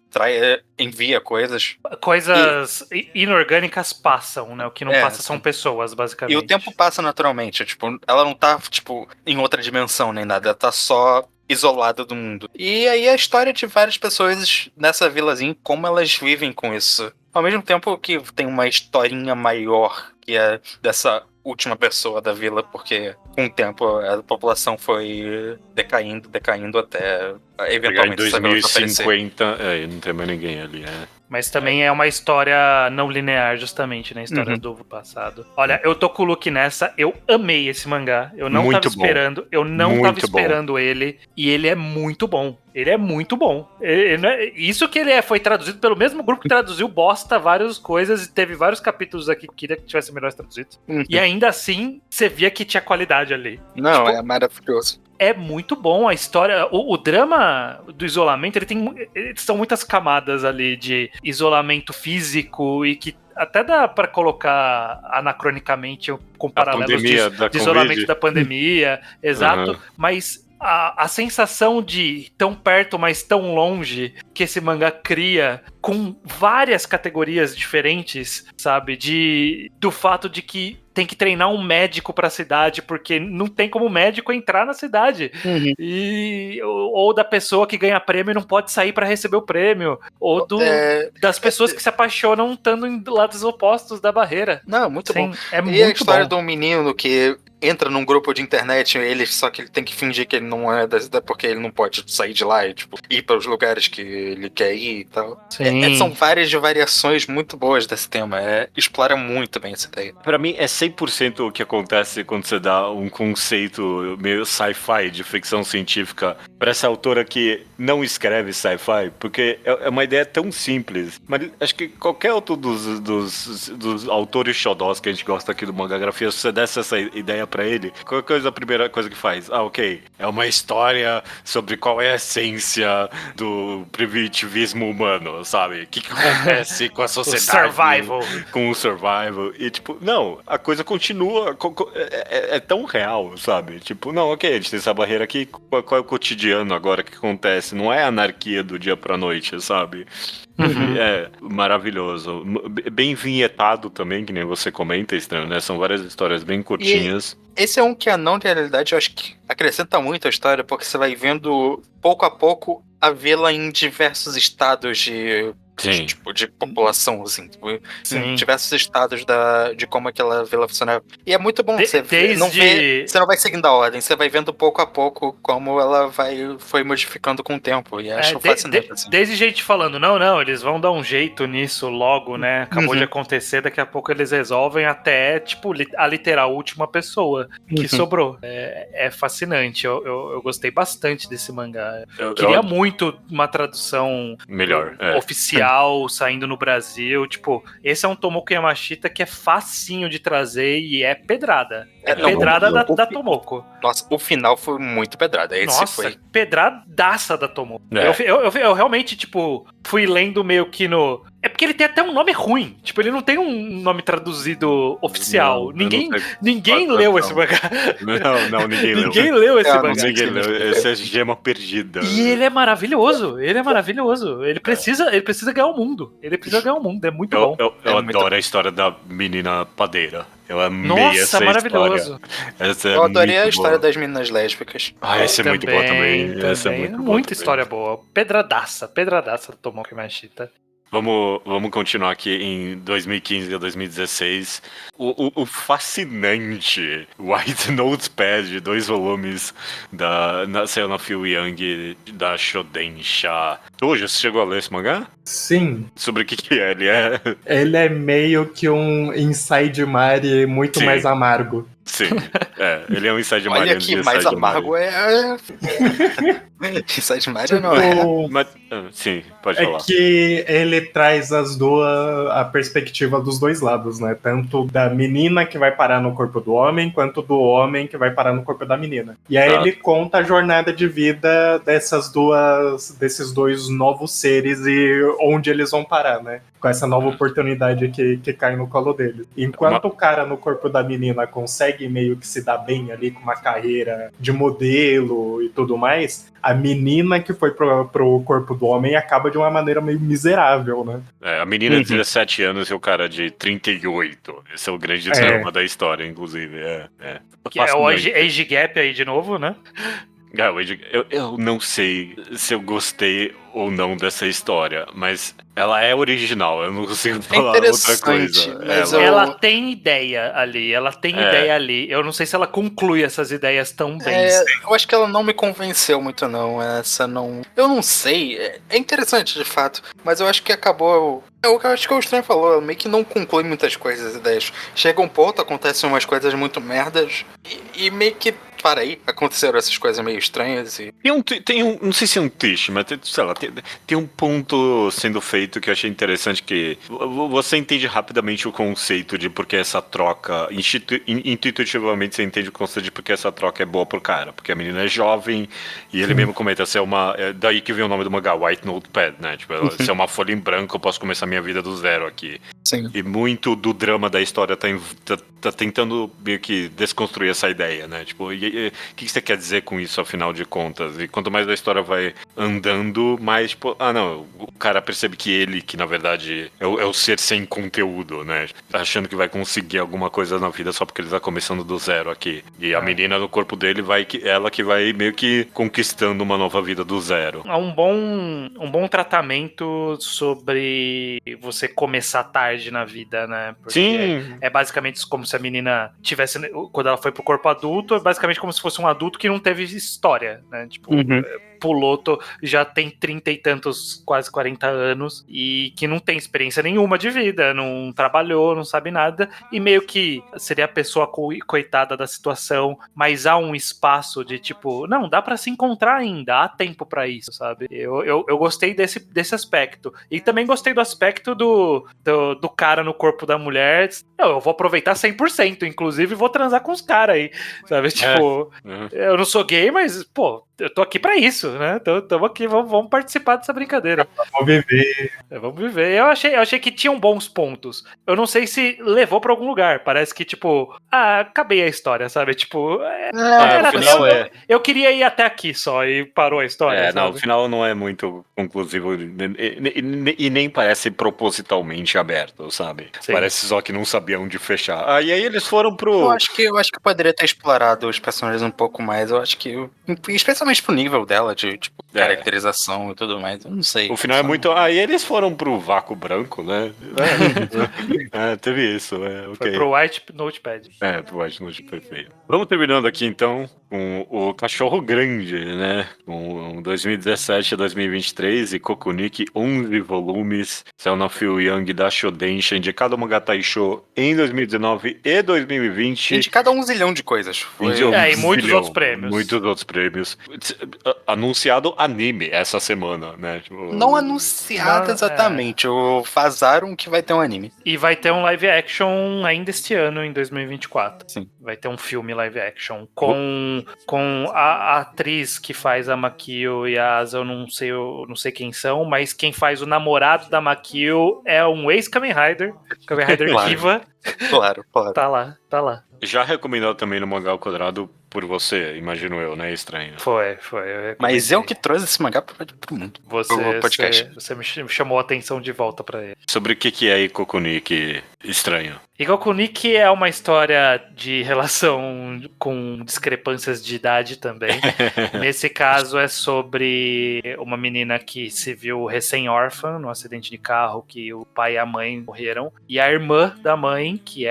envia coisas. Coisas inorgânicas passam, né? O que não passa são pessoas, basicamente. E o tempo passa naturalmente. Tipo, ela não tá, tipo, em outra dimensão nem nada. Ela tá só isolada do mundo. E aí a história de várias pessoas nessa vilazinha, como elas vivem com isso. Ao mesmo tempo que tem uma historinha maior que é dessa última pessoa da vila, porque com o tempo a população foi decaindo até eventualmente em 2050, não tem mais ninguém ali, Mas também é uma história não linear, justamente, né? Histórias do passado. Olha, eu tô com o Luke nessa, eu amei esse mangá. Eu não muito tava esperando, eu não muito tava esperando ele. E ele é muito bom. Ele é muito bom. Isso que ele foi traduzido pelo mesmo grupo que traduziu Bosta, várias coisas, e teve vários capítulos aqui que queria que tivessem melhores traduzidos. E ainda assim, você via que tinha qualidade ali. Não, tipo, é maravilhoso. É muito bom a história. O drama do isolamento, são muitas camadas ali de isolamento físico e que até dá pra colocar anacronicamente com paralelos de isolamento da pandemia, exato, mas a sensação de tão perto, mas tão longe que esse mangá cria com várias categorias diferentes, sabe? Do fato de que tem que treinar um médico pra cidade, porque não tem como médico entrar na cidade. Ou da pessoa que ganha prêmio e não pode sair pra receber o prêmio. Ou das pessoas que se apaixonam estando em lados opostos da barreira. Não, muito bom. É muito e a história bom. de um menino que entra num grupo de internet, só que ele tem que fingir que ele não é da cidade, porque ele não pode sair de lá e, tipo, ir para os lugares que ele quer ir e tal. São várias variações muito boas desse tema. Explora muito bem essa ideia. Pra mim, é 100% o que acontece quando você dá um conceito meio sci-fi, de ficção científica, pra essa autora que não escreve sci-fi, porque é uma ideia tão simples. Mas acho que qualquer outro dos autores xodós que a gente gosta aqui do Mangagrafia, se você desse essa ideia pra ele, qual coisa a primeira coisa que faz? Ok, é uma história sobre qual é a essência do primitivismo humano, sabe? O que acontece com a sociedade, com o survival, e tipo, não, a coisa continua, é tão real, sabe? Tipo, não, ok, a gente tem essa barreira aqui, qual é o cotidiano agora que acontece? Não é anarquia do dia pra noite, sabe? É maravilhoso. Bem vinhetado também, que nem você comenta, Estranho, né? São várias histórias bem curtinhas. E esse é um que a não realidade eu acho que acrescenta muito a história, porque você vai vendo pouco a pouco a vila em diversos estados de tipo, de população, assim. Sim. Em diversos estados de como aquela vila funcionava. E é muito bom, você não vai seguindo a ordem, você vai vendo pouco a pouco como ela foi modificando com o tempo. E acho fascinante, assim. Desde gente falando, não, eles vão dar um jeito nisso logo, né? Acabou de acontecer, daqui a pouco eles resolvem até, tipo, a literal última pessoa que sobrou. É fascinante, eu gostei bastante desse mangá. Queria muito uma tradução melhor, oficial saindo no Brasil. Tipo, esse é um Tomoko Yamashita que é facinho de trazer e é pedrada. Pedrada da Tomoko. Nossa, o final foi muito pedrada. Pedradaça da Tomoko. Eu realmente, tipo, fui lendo meio que no... É porque ele tem até um nome ruim. Tipo, ele não tem um nome traduzido oficial. Ninguém leu esse mangá. Não, ninguém leu. Ninguém leu esse mangá. Ninguém leu. Esse é gema perdida. E ele é maravilhoso. Ele precisa ganhar o mundo. É muito bom. Eu adoro a história da menina padeira. Eu amei essa maravilhoso. Essa eu adorei a história das meninas lésbicas. Essa é muito boa também. Essa é muita história boa. Pedradaça do Tomoko Yamashita. Vamos continuar aqui em 2015 a 2016. O fascinante White Notepad, 2 volumes saiu na Phil Young da Shodensha. Hoje você chegou a ler esse mangá? Sim. Sobre o que é? Ele é meio que um Inside Mari muito mais amargo. Sim, ele é um Inside Mari. Olha que mais amargo Inside Mari não é. Mas, sim, pode falar. É que ele traz a perspectiva dos dois lados, né? Tanto da menina que vai parar no corpo do homem, quanto do homem que vai parar no corpo da menina. E aí ele conta a jornada de vida desses dois novos seres e onde eles vão parar, né? Com essa nova oportunidade que cai no colo deles. Enquanto o cara no corpo da menina consegue meio que se dar bem ali com uma carreira de modelo e tudo mais, a menina que foi pro corpo do homem acaba de uma maneira meio miserável, né? A menina de 17 anos e o cara de 38. Esse é o grande drama da história, inclusive. Que é o Age Gap aí de novo, né? Eu não sei se eu gostei ou não dessa história, mas ela é original, eu não consigo falar outra coisa. Ela tem ideia ali, Eu não sei se ela conclui essas ideias tão bem. Eu acho que ela não me convenceu muito, não. Eu não sei. É interessante, de fato, mas eu acho que acabou... Eu acho que o Estranho falou, ela meio que não conclui muitas coisas, ideias. Chega um ponto, acontecem umas coisas muito merdas e meio que para aí, aconteceram essas coisas meio estranhas e... Tem um, não sei se é um twist, mas sei lá, tem um ponto sendo feito que eu achei interessante, que você entende rapidamente o conceito de porque essa troca, intuitivamente você entende o conceito de porque essa troca é boa pro cara, porque a menina é jovem e ele mesmo comenta, daí que vem o nome do mangá, White Notepad, né, tipo, se é uma folha em branco eu posso começar minha vida do zero aqui. Sim. E muito do drama da história tá tentando meio que desconstruir essa ideia, né, tipo, o que você quer dizer com isso, afinal de contas? E quanto mais a história vai andando, mais, tipo, o cara percebe que na verdade é o ser sem conteúdo, né? Achando que vai conseguir alguma coisa na vida só porque ele tá começando do zero aqui. E a menina no corpo dele ela que vai meio que conquistando uma nova vida do zero. É um bom tratamento sobre você começar tarde na vida, né? Porque sim. É basicamente como se a menina tivesse, quando ela foi pro corpo adulto, é basicamente como se fosse um adulto que não teve história, né? Tipo, pulou, já tem 30 e tantos, quase 40 anos, e que não tem experiência nenhuma de vida, não trabalhou, não sabe nada, e meio que seria a pessoa coitada da situação, mas há um espaço de tipo, não, dá pra se encontrar ainda, há tempo pra isso, sabe? Eu gostei desse aspecto. E também gostei do aspecto do cara no corpo da mulher. Eu vou aproveitar 100%, inclusive vou transar com os caras aí, sabe? Tipo, eu não sou gay, mas, pô, eu tô aqui pra isso, né? Tamo aqui, vamos participar dessa brincadeira. Vamos viver. Eu achei que tinham bons pontos. Eu não sei se levou pra algum lugar. Parece que, tipo, acabei a história, sabe? Tipo, eu queria ir até aqui só e parou a história. Não, o final não é muito conclusivo e nem parece propositalmente aberto, sabe? Sim. Parece só que não sabia onde fechar. E aí eles foram pro... Eu acho que poderia ter explorado os personagens um pouco mais. Eu acho que, especialmente pro nível dela, de, tipo, caracterização e tudo mais. Eu não sei. O final é muito... Aí eles foram pro vácuo branco, né? Teve isso, okay. Foi pro White Notepad. Pro White Notepad, perfeito. Vamos terminando aqui, então, com o Cachorro Grande, né? Com 2017 a 2023 e Kokunik, 11 volumes. Saiu na Phil Young da Shodensha, indicado ao Manga Taisho em 2019 e 2020. Indicado a 1 zilhão de coisas. E muitos outros prêmios. Muitos outros prêmios. Anunciado anime essa semana, né? Tipo, não anunciado exatamente. Vazaram que vai ter um anime. E vai ter um live action ainda este ano, em 2024. Sim. Vai ter um filme live action com a atriz que faz a Makio e a Asa, eu não sei quem são, mas quem faz o namorado da Makio é um ex-Kamen Rider Kiva. Claro. Tá lá. Já recomendado também no Mangá ao Quadrado por você, imagino eu, né? Estranho. Foi. Mas eu que trouxe esse mangá pro mundo. Você me chamou a atenção de volta pra ele. Sobre o que é Kokunik estranho? Kokunik é uma história de relação com discrepâncias de idade também. Nesse caso é sobre uma menina que se viu recém-órfã num acidente de carro que o pai e a mãe morreram. E a irmã da mãe, que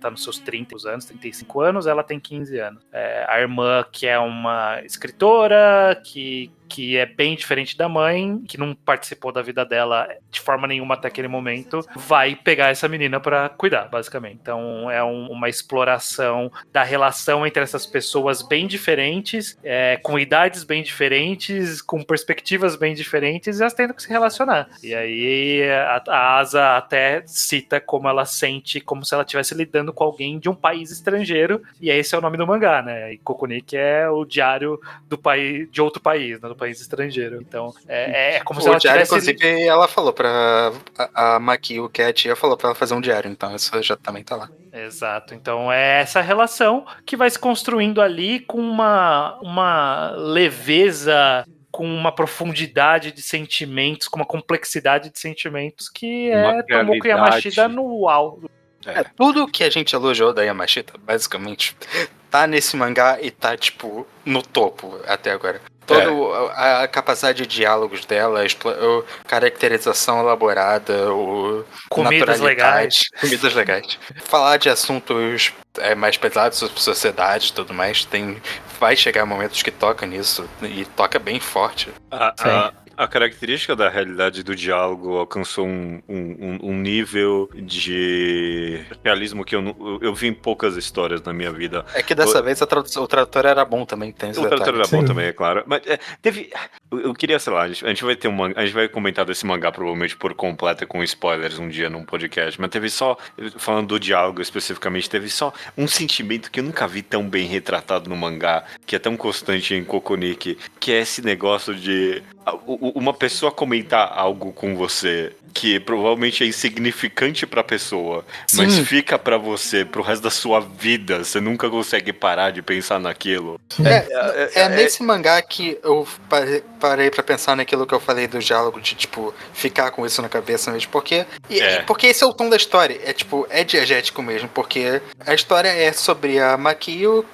tá nos seus 30 anos, 35 anos, ela tem 15 anos. A irmã, que é uma escritora, que é bem diferente da mãe, que não participou da vida dela de forma nenhuma até aquele momento, vai pegar essa menina pra cuidar, basicamente. Então é uma exploração da relação entre essas pessoas bem diferentes, com idades bem diferentes, com perspectivas bem diferentes, e elas tendo que se relacionar. E aí a Asa até cita como ela sente, como se ela estivesse lidando com alguém de um país estrangeiro, e esse é o nome do mangá, né? E Kokunik é o diário do país, de outro país, né? Do país estrangeiro. Então, é como se ela diário, tivesse... inclusive, ela falou pra a Makio, que é a tia, falou pra ela fazer um diário, então isso já também tá lá. Exato. Então é essa relação que vai se construindo ali com uma leveza, com uma profundidade de sentimentos, com uma complexidade de sentimentos que é Tomoko Yamashita no auge. Tudo que a gente elogiou da Yamashita, basicamente, tá nesse mangá e tá, tipo, no topo até agora. Toda a capacidade de diálogos dela, a caracterização elaborada, comidas legais. Comidas legais. Falar de assuntos mais pesados sobre sociedade e tudo mais, vai chegar momentos que toca nisso, e toca bem forte. A característica da realidade do diálogo alcançou um nível de realismo que eu vi em poucas histórias na minha vida. É que dessa vez o tradutor era bom também, tem esse O detalhe. tradutor era bom também, é claro. Mas teve... Eu queria, sei lá, a gente vai ter a gente vai comentar desse mangá provavelmente por completo com spoilers um dia num podcast, mas teve só, falando do diálogo especificamente, teve só um sentimento que eu nunca vi tão bem retratado no mangá, que é tão constante em Kokunik, que é esse negócio de uma pessoa comentar algo com você que provavelmente é insignificante pra pessoa, Sim. mas fica pra você pro resto da sua vida, você nunca consegue parar de pensar naquilo. Nesse mangá que eu parei pra pensar naquilo que eu falei do diálogo, de, tipo, ficar com isso na cabeça mesmo, porque esse é o tom da história, é diegético mesmo, porque a história é sobre a Makio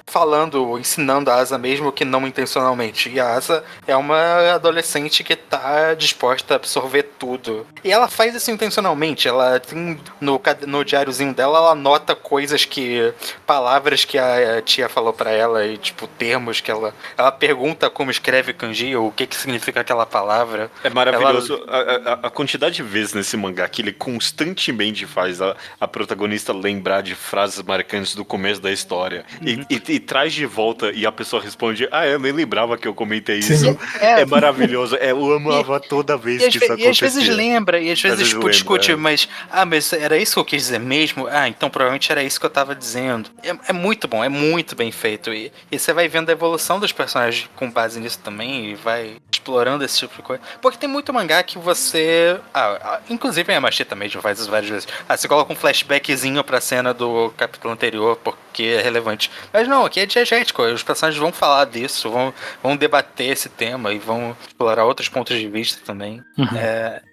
ensinando a Asa mesmo que não intencionalmente, e a Asa é uma adolescente que tá disposta a absorver tudo, e ela faz isso intencionalmente, ela tem, no diáriozinho dela, ela anota palavras que a tia falou pra ela, e tipo, termos que ela pergunta como escreve kanji, ou o que significa aquela palavra. É maravilhoso a quantidade de vezes nesse mangá que ele constantemente faz a protagonista lembrar de frases marcantes do começo da história, e traz de volta, e a pessoa responde, eu nem lembrava que eu comentei isso. É maravilhoso, eu amava toda vez que isso acontecia. E às vezes lembra, e às vezes discute, mas era isso que eu quis dizer mesmo? Então provavelmente era isso que eu tava dizendo. É muito bom, é muito bem feito, e você vai vendo a evolução dos personagens com base nisso também, e vai explorando esse tipo de coisa. Porque tem muito mangá que você... inclusive a Yamashita mesmo faz isso várias vezes. Você coloca um flashbackzinho pra cena do capítulo anterior, porque é relevante. Mas não, aqui é diegético, os personagens vão falar disso, vão debater esse tema, e vão explorar outros pontos de vista também.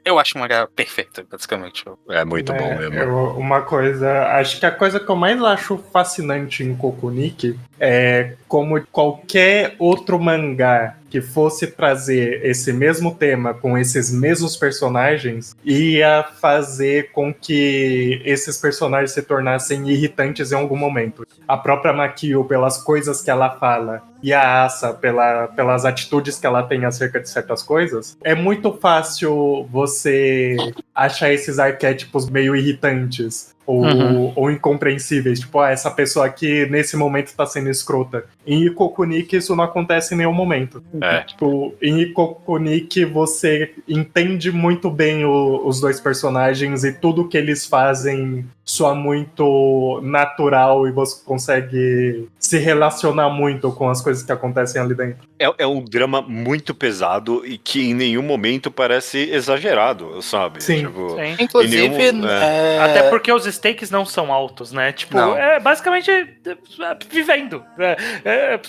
Eu acho um mangá perfeito, basicamente. É muito bom mesmo. Uma coisa, acho que a coisa que eu mais acho fascinante em Kokunik é como qualquer outro mangá que fosse trazer esse mesmo tema com esses mesmos personagens ia fazer com que esses personagens se tornassem irritantes em algum momento. A própria Makio, pelas coisas que ela fala, e a Asa, pelas atitudes que ela tem acerca de certas coisas, é muito fácil você achar esses arquétipos meio irritantes. Ou incompreensíveis, tipo, essa pessoa aqui nesse momento tá sendo escrota. Em Ikokunik isso não acontece em nenhum momento. Tipo, em Ikokunik você entende muito bem os dois personagens e tudo que eles fazem soa muito natural e você consegue se relacionar muito com as coisas que acontecem ali dentro. É um drama muito pesado e que em nenhum momento parece exagerado, sabe? Sim. Tipo, Sim. Inclusive, até porque os stakes não são altos, né? Tipo, Não. basicamente vivendo.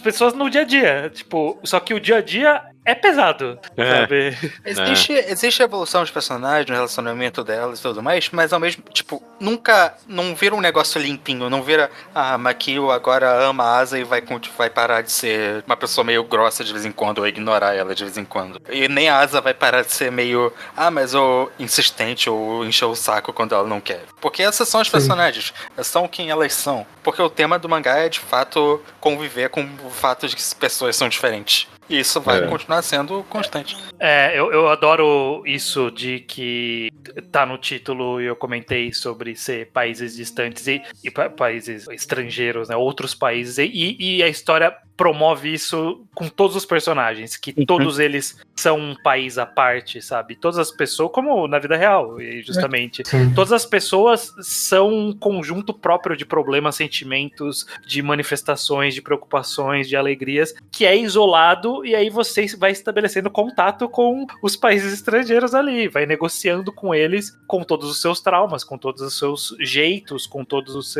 Pessoas no dia a dia. Tipo, só que o dia a dia é pesado, sabe? Existe a evolução dos personagens, o relacionamento delas e tudo mais, mas ao mesmo tipo, nunca não vira um negócio limpinho, não vira Makio agora ama a Asa e vai parar de ser uma pessoa meio grossa de vez em quando, ou ignorar ela de vez em quando. E nem a Asa vai parar de ser meio, mas ou insistente, ou encher o saco quando ela não quer. Porque essas são as personagens, são quem elas são. Porque o tema do mangá é de fato conviver com o fato de que pessoas são diferentes. E isso vai continuar sendo constante. Eu adoro isso de que tá no título e eu comentei sobre ser países distantes e países estrangeiros, né? Outros países. E a história promove isso com todos os personagens, que todos eles são um país à parte, sabe? Todas as pessoas, como na vida real, justamente. Todas as pessoas são um conjunto próprio de problemas, sentimentos, de manifestações, de preocupações, de alegrias, que é isolado, e aí você vai estabelecendo contato com os países estrangeiros ali, vai negociando com eles, com todos os seus traumas, com todos os seus jeitos, com todos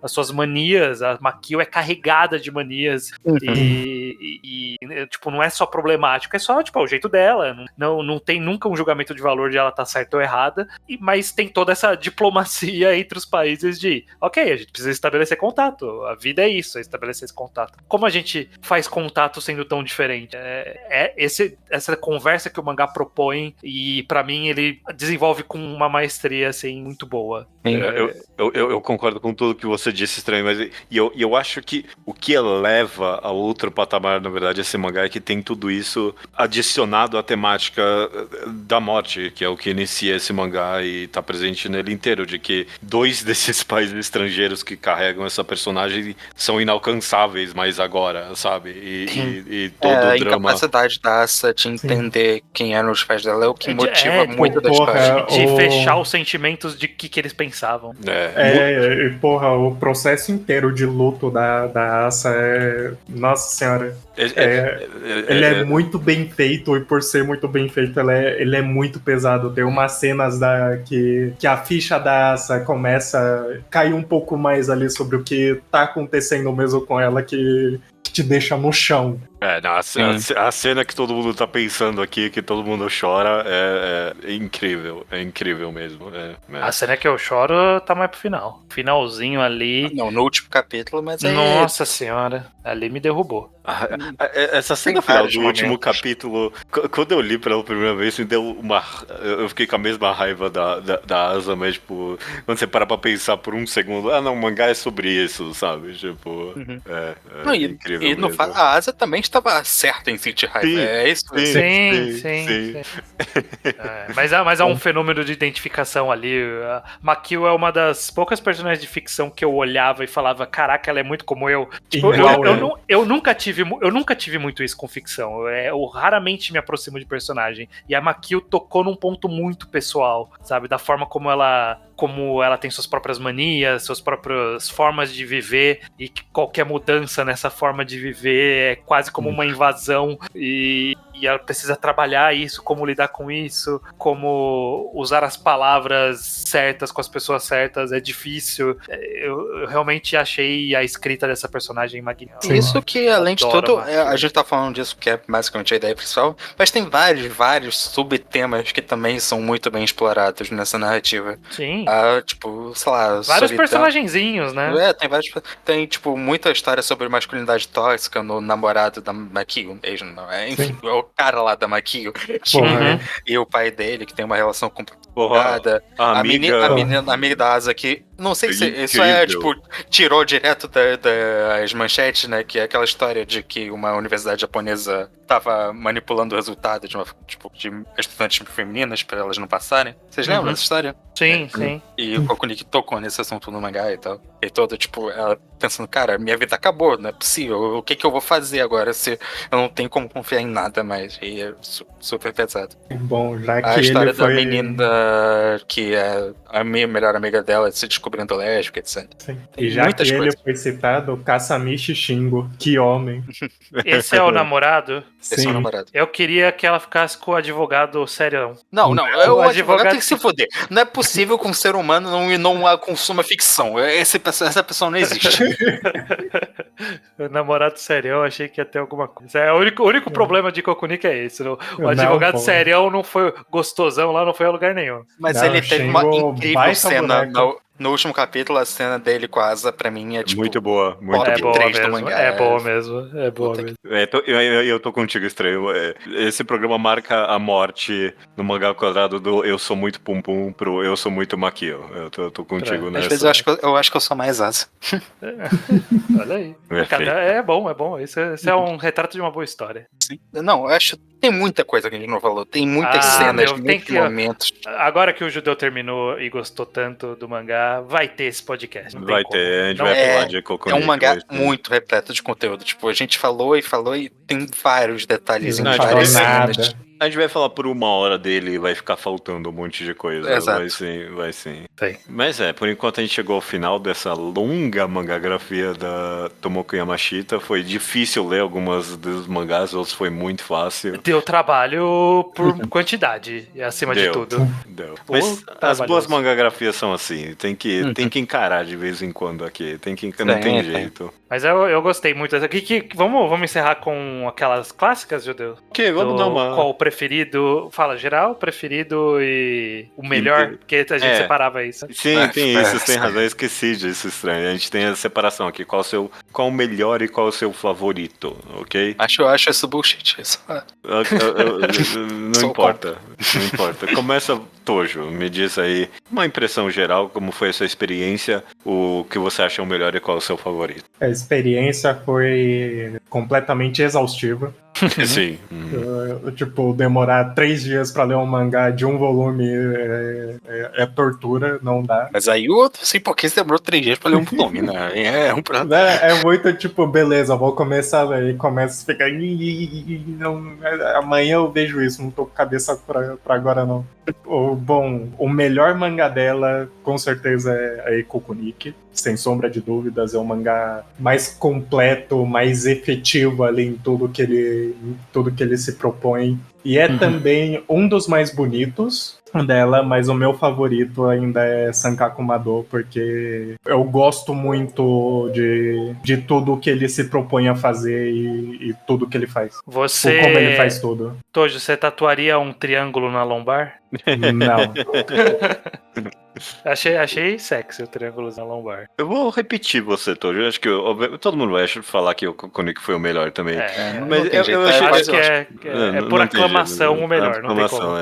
as suas manias. A Makio é carregada de manias. E tipo, não é só problemático, é só, tipo, o jeito dela. Não tem nunca um julgamento de valor de ela tá certa ou errada, mas tem toda essa diplomacia entre os países de, ok, a gente precisa estabelecer contato, a vida é isso, é estabelecer esse contato. Como a gente faz contato sendo tão diferente? Essa conversa que o mangá propõe, e pra mim ele desenvolve com uma maestria, assim, muito boa. Eu concordo com tudo que você disse, Estranho, mas eu acho que o que eleva a outro patamar, na verdade, esse mangá é que tem tudo isso adicionado à temática da morte, que é o que inicia esse mangá e tá presente nele inteiro, de que 2 desses países estrangeiros que carregam essa personagem são inalcançáveis mais agora, sabe? E todo o drama... A incapacidade da Asa de entender quem eram os pais dela é o que motiva muito da história. De fechar os sentimentos de que eles pensavam. O processo inteiro de luto da Asa nossa senhora. Ele é muito bem feito, e por ser muito bem feito, ele é muito pesado. Tem umas cenas que a ficha da Asa começa a cair um pouco mais ali sobre o que tá acontecendo mesmo com ela, que te deixa no chão. A cena que todo mundo tá pensando aqui, que todo mundo chora, é incrível mesmo. A cena que eu choro tá mais pro final. Finalzinho ali. Não, no último capítulo, mas Nossa senhora, ali me derrubou. Essa cena final do último capítulo, quando eu li pela primeira vez, me deu eu fiquei com a mesma raiva da Asa, mas tipo, quando você para pra pensar por um segundo, não, o mangá é sobre isso, sabe? Tipo, incrível e mesmo. A Asa também estava certa em sentir raiva. Sim. Mas há um fenômeno de identificação ali. A Makio é uma das poucas personagens de ficção que eu olhava e falava, caraca, ela é muito como eu. Tipo, eu nunca tive muito isso com ficção. Eu raramente me aproximo de personagem. E a Makio tocou num ponto muito pessoal, sabe? Da forma como ela como ela tem suas próprias manias, suas próprias formas de viver, e que qualquer mudança nessa forma de viver é quase como uma invasão, e ela precisa trabalhar isso, como lidar com isso, como usar as palavras certas com as pessoas certas, é difícil. Eu realmente achei a escrita dessa personagem magnífica. Isso que, além de tudo, a a gente tá falando disso, que é basicamente a ideia principal, mas tem vários subtemas que também são muito bem explorados nessa narrativa. Sim. Tipo, sei lá... Vários personagenzinhos, né? Tem vários... Tem, tipo, muita história sobre masculinidade tóxica no namorado da Makio, mesmo, não é? Enfim, é o cara lá da Makio. E o pai dele, que tem uma relação complicada. A amiga da Asa que... Não sei se isso tipo, tirou direto das manchetes, né? Que é aquela história de que uma universidade japonesa tava manipulando o resultado de estudantes femininas pra elas não passarem. Vocês lembram dessa história? Sim, sim. E o Kokunik tocou nesse assunto no mangá e tal. E todo, tipo, ela pensando, cara, minha vida acabou, não é possível. O que eu vou fazer agora se eu não tenho como confiar em nada mais? E é super pesado. Bom, já que a história ele foi... da menina que é a minha melhor amiga dela se descobrindo lésbica, etc. Sim. E já que ele foi citado, Kasamichi Shingo, que homem. Esse é o namorado? Esse é o namorado. Eu queria que ela ficasse com o advogado serião. Não, o advogado tem que se foder. Não é possível que um ser humano não consuma ficção. Essa pessoa não existe. O namorado serião, eu achei que ia ter alguma coisa. O único problema de Kokunik é esse. O advogado serião não foi gostosão lá, não foi a lugar nenhum. Mas ele teve uma incrível cena no último capítulo. A cena dele com a Asa, pra mim, é tipo... Muito boa, muito boa. É boa mesmo. Eu tô contigo, Estranho. Esse programa marca a morte no mangá quadrado do eu sou muito pum pum pro eu sou muito Makio. Eu tô contigo nessa. Às vezes eu acho que eu sou mais Asa. Olha aí. É bom. Isso é um retrato de uma boa história. Sim. Não, eu acho que tem muita coisa que a gente não falou. Tem muitas cenas, muitos momentos. Agora que o Judeu terminou e gostou tanto do mangá, vai ter esse podcast. Vai ter, a gente vai falar de Kokunik. É um mangá muito repleto de conteúdo. Tipo, a gente falou e tem vários detalhes em várias cenas. A gente vai falar por 1 hora dele e vai ficar faltando um monte de coisa. Exato. Vai sim. Tem. Mas por enquanto a gente chegou ao final dessa longa mangagrafia da Tomoko Yamashita. Foi difícil ler algumas dos mangás, outros foi muito fácil. Deu trabalho por quantidade, acima de tudo. Deu. Mas as boas mangagrafias são assim, tem que encarar de vez em quando aqui. Não tem jeito. Mas eu gostei muito. Vamos encerrar com aquelas clássicas, Judeu? Ok, vamos dar uma... Qual o preferido? Fala, geral, preferido e o melhor, porque a gente separava isso. Sim, tem isso, tem razão, eu esqueci disso, Estranho. A gente tem a separação aqui, qual o melhor e qual o seu favorito, ok? Acho isso bullshit, isso. Não importa. Começa, Tojo, me diz aí uma impressão geral, como foi a sua experiência, o que você acha o melhor e qual o seu favorito. A experiência foi completamente exaustiva. Sim. Tipo, demorar 3 dias pra ler um mangá de um volume é tortura, não dá. Mas aí o outro, sim, porque você demorou 3 dias pra ler um volume, né? É muito tipo, beleza, vou começar a ler e começa a ficar. Amanhã eu vejo isso, não tô com cabeça pra agora não. Bom, o melhor mangá dela, com certeza, é Kokunik. Sem sombra de dúvidas, é o mangá mais completo, mais efetivo ali em tudo que ele se propõe. E é também um dos mais bonitos dela, mas o meu favorito ainda é Sankaku Mado, porque eu gosto muito de tudo que ele se propõe a fazer e tudo que ele faz. Como ele faz tudo. Tojo, você tatuaria um triângulo na lombar? Não. Achei sexy o triângulo na lombar. Eu vou repetir você, Tojo. Eu acho que todo mundo vai falar que o Kokunik foi o melhor também. Mas eu acho que é por aclamação o melhor.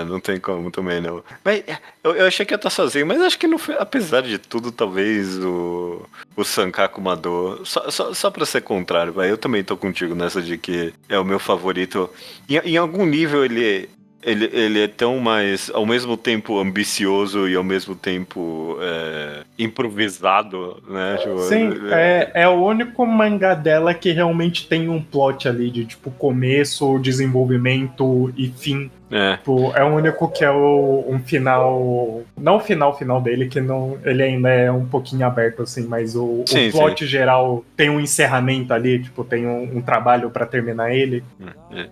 Não tem como também, não. Mas eu achei que ia estar sozinho, mas acho que não foi, apesar de tudo, talvez o Sankaku Mado, só pra ser contrário, eu também tô contigo nessa de que é o meu favorito. Em algum nível ele é tão mais, ao mesmo tempo ambicioso e ao mesmo tempo improvisado, né? Sim, é o único mangá dela que realmente tem um plot ali de tipo começo, desenvolvimento e fim Tipo, é o único que é um final. Não o final dele, que não. Ele ainda é um pouquinho aberto, assim, mas o plot geral tem um encerramento ali, tipo, tem um trabalho pra terminar ele.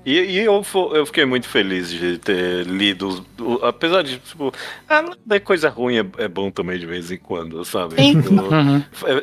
E eu fiquei muito feliz de ter lido. Apesar de, tipo, coisa ruim é bom também de vez em quando, sabe?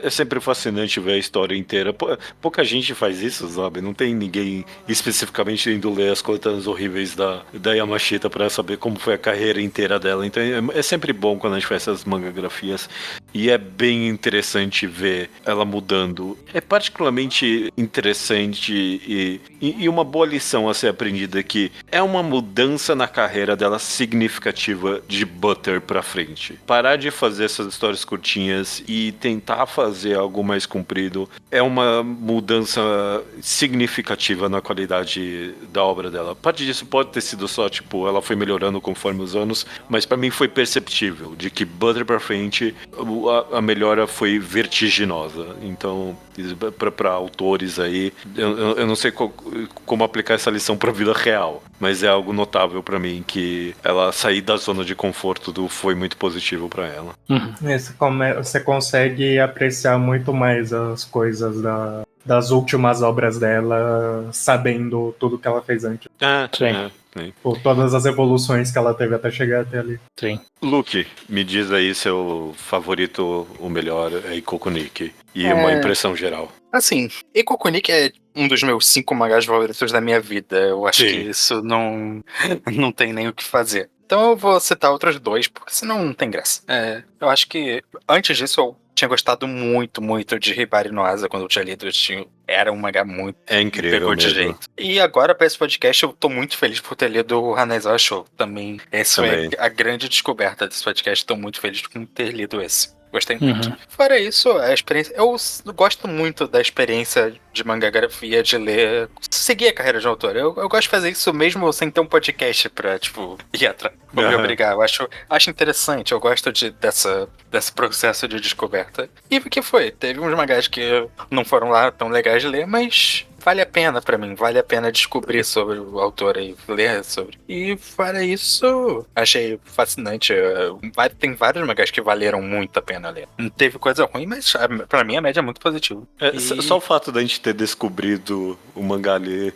É sempre fascinante ver a história inteira. Pouca gente faz isso, sabe? Não tem ninguém especificamente indo ler as coletâneas horríveis da Yamashita pra saber como foi a carreira inteira dela. Então é sempre bom quando a gente faz essas mangagrafias. E é bem interessante ver ela mudando. É particularmente interessante e uma boa lição a ser aprendida que é uma mudança na carreira dela significativa de Butter pra frente. Parar de fazer essas histórias curtinhas e tentar fazer algo mais comprido é uma mudança significativa na qualidade da obra dela. Parte disso pode ter sido só, tipo, ela foi melhorando conforme os anos, mas pra mim foi perceptível de que Butter pra frente a melhora foi vertiginosa. Então, pra autores aí, eu não sei como aplicar essa lição pra vida real, mas é algo notável pra mim que ela sair da zona de conforto foi muito positivo pra ela. Você consegue apreciar muito mais as coisas das últimas obras dela, sabendo tudo que ela fez antes. Por todas as evoluções que ela teve até chegar até ali. Sim. Luke, me diz aí seu favorito, o melhor, é Ikokunik. E uma impressão geral. Assim, Ikokunik é um dos meus 5 mangás favoritos da minha vida. Eu acho que isso não tem nem o que fazer. Então eu vou citar outros 2, porque senão não tem graça. Eu acho que antes disso eu tinha gostado muito, muito de Hibari no Asa quando eu tinha lido. Era um mangá muito incrível, pegou de jeito. E agora, pra esse podcast, eu tô muito feliz por ter lido o Hanaizawa Show. Também, essa é a grande descoberta desse podcast. Tô muito feliz por ter lido esse. Gostei muito. Fora isso, a experiência. Eu gosto muito da experiência de mangagrafia, de ler, seguir a carreira de autor. Eu gosto de fazer isso mesmo sem ter um podcast pra, tipo, ir atrás, me obrigar. Eu acho interessante, eu gosto desse processo de descoberta. E o que foi? Teve uns mangás que não foram lá tão legais de ler, mas vale a pena pra mim, vale a pena descobrir sobre o autor e ler sobre. E fora isso, achei fascinante. Tem vários mangás que valeram muito a pena ler. Não teve coisa ruim, mas pra mim a média é muito positiva. Só o fato da gente ter descobrido o mangá ali,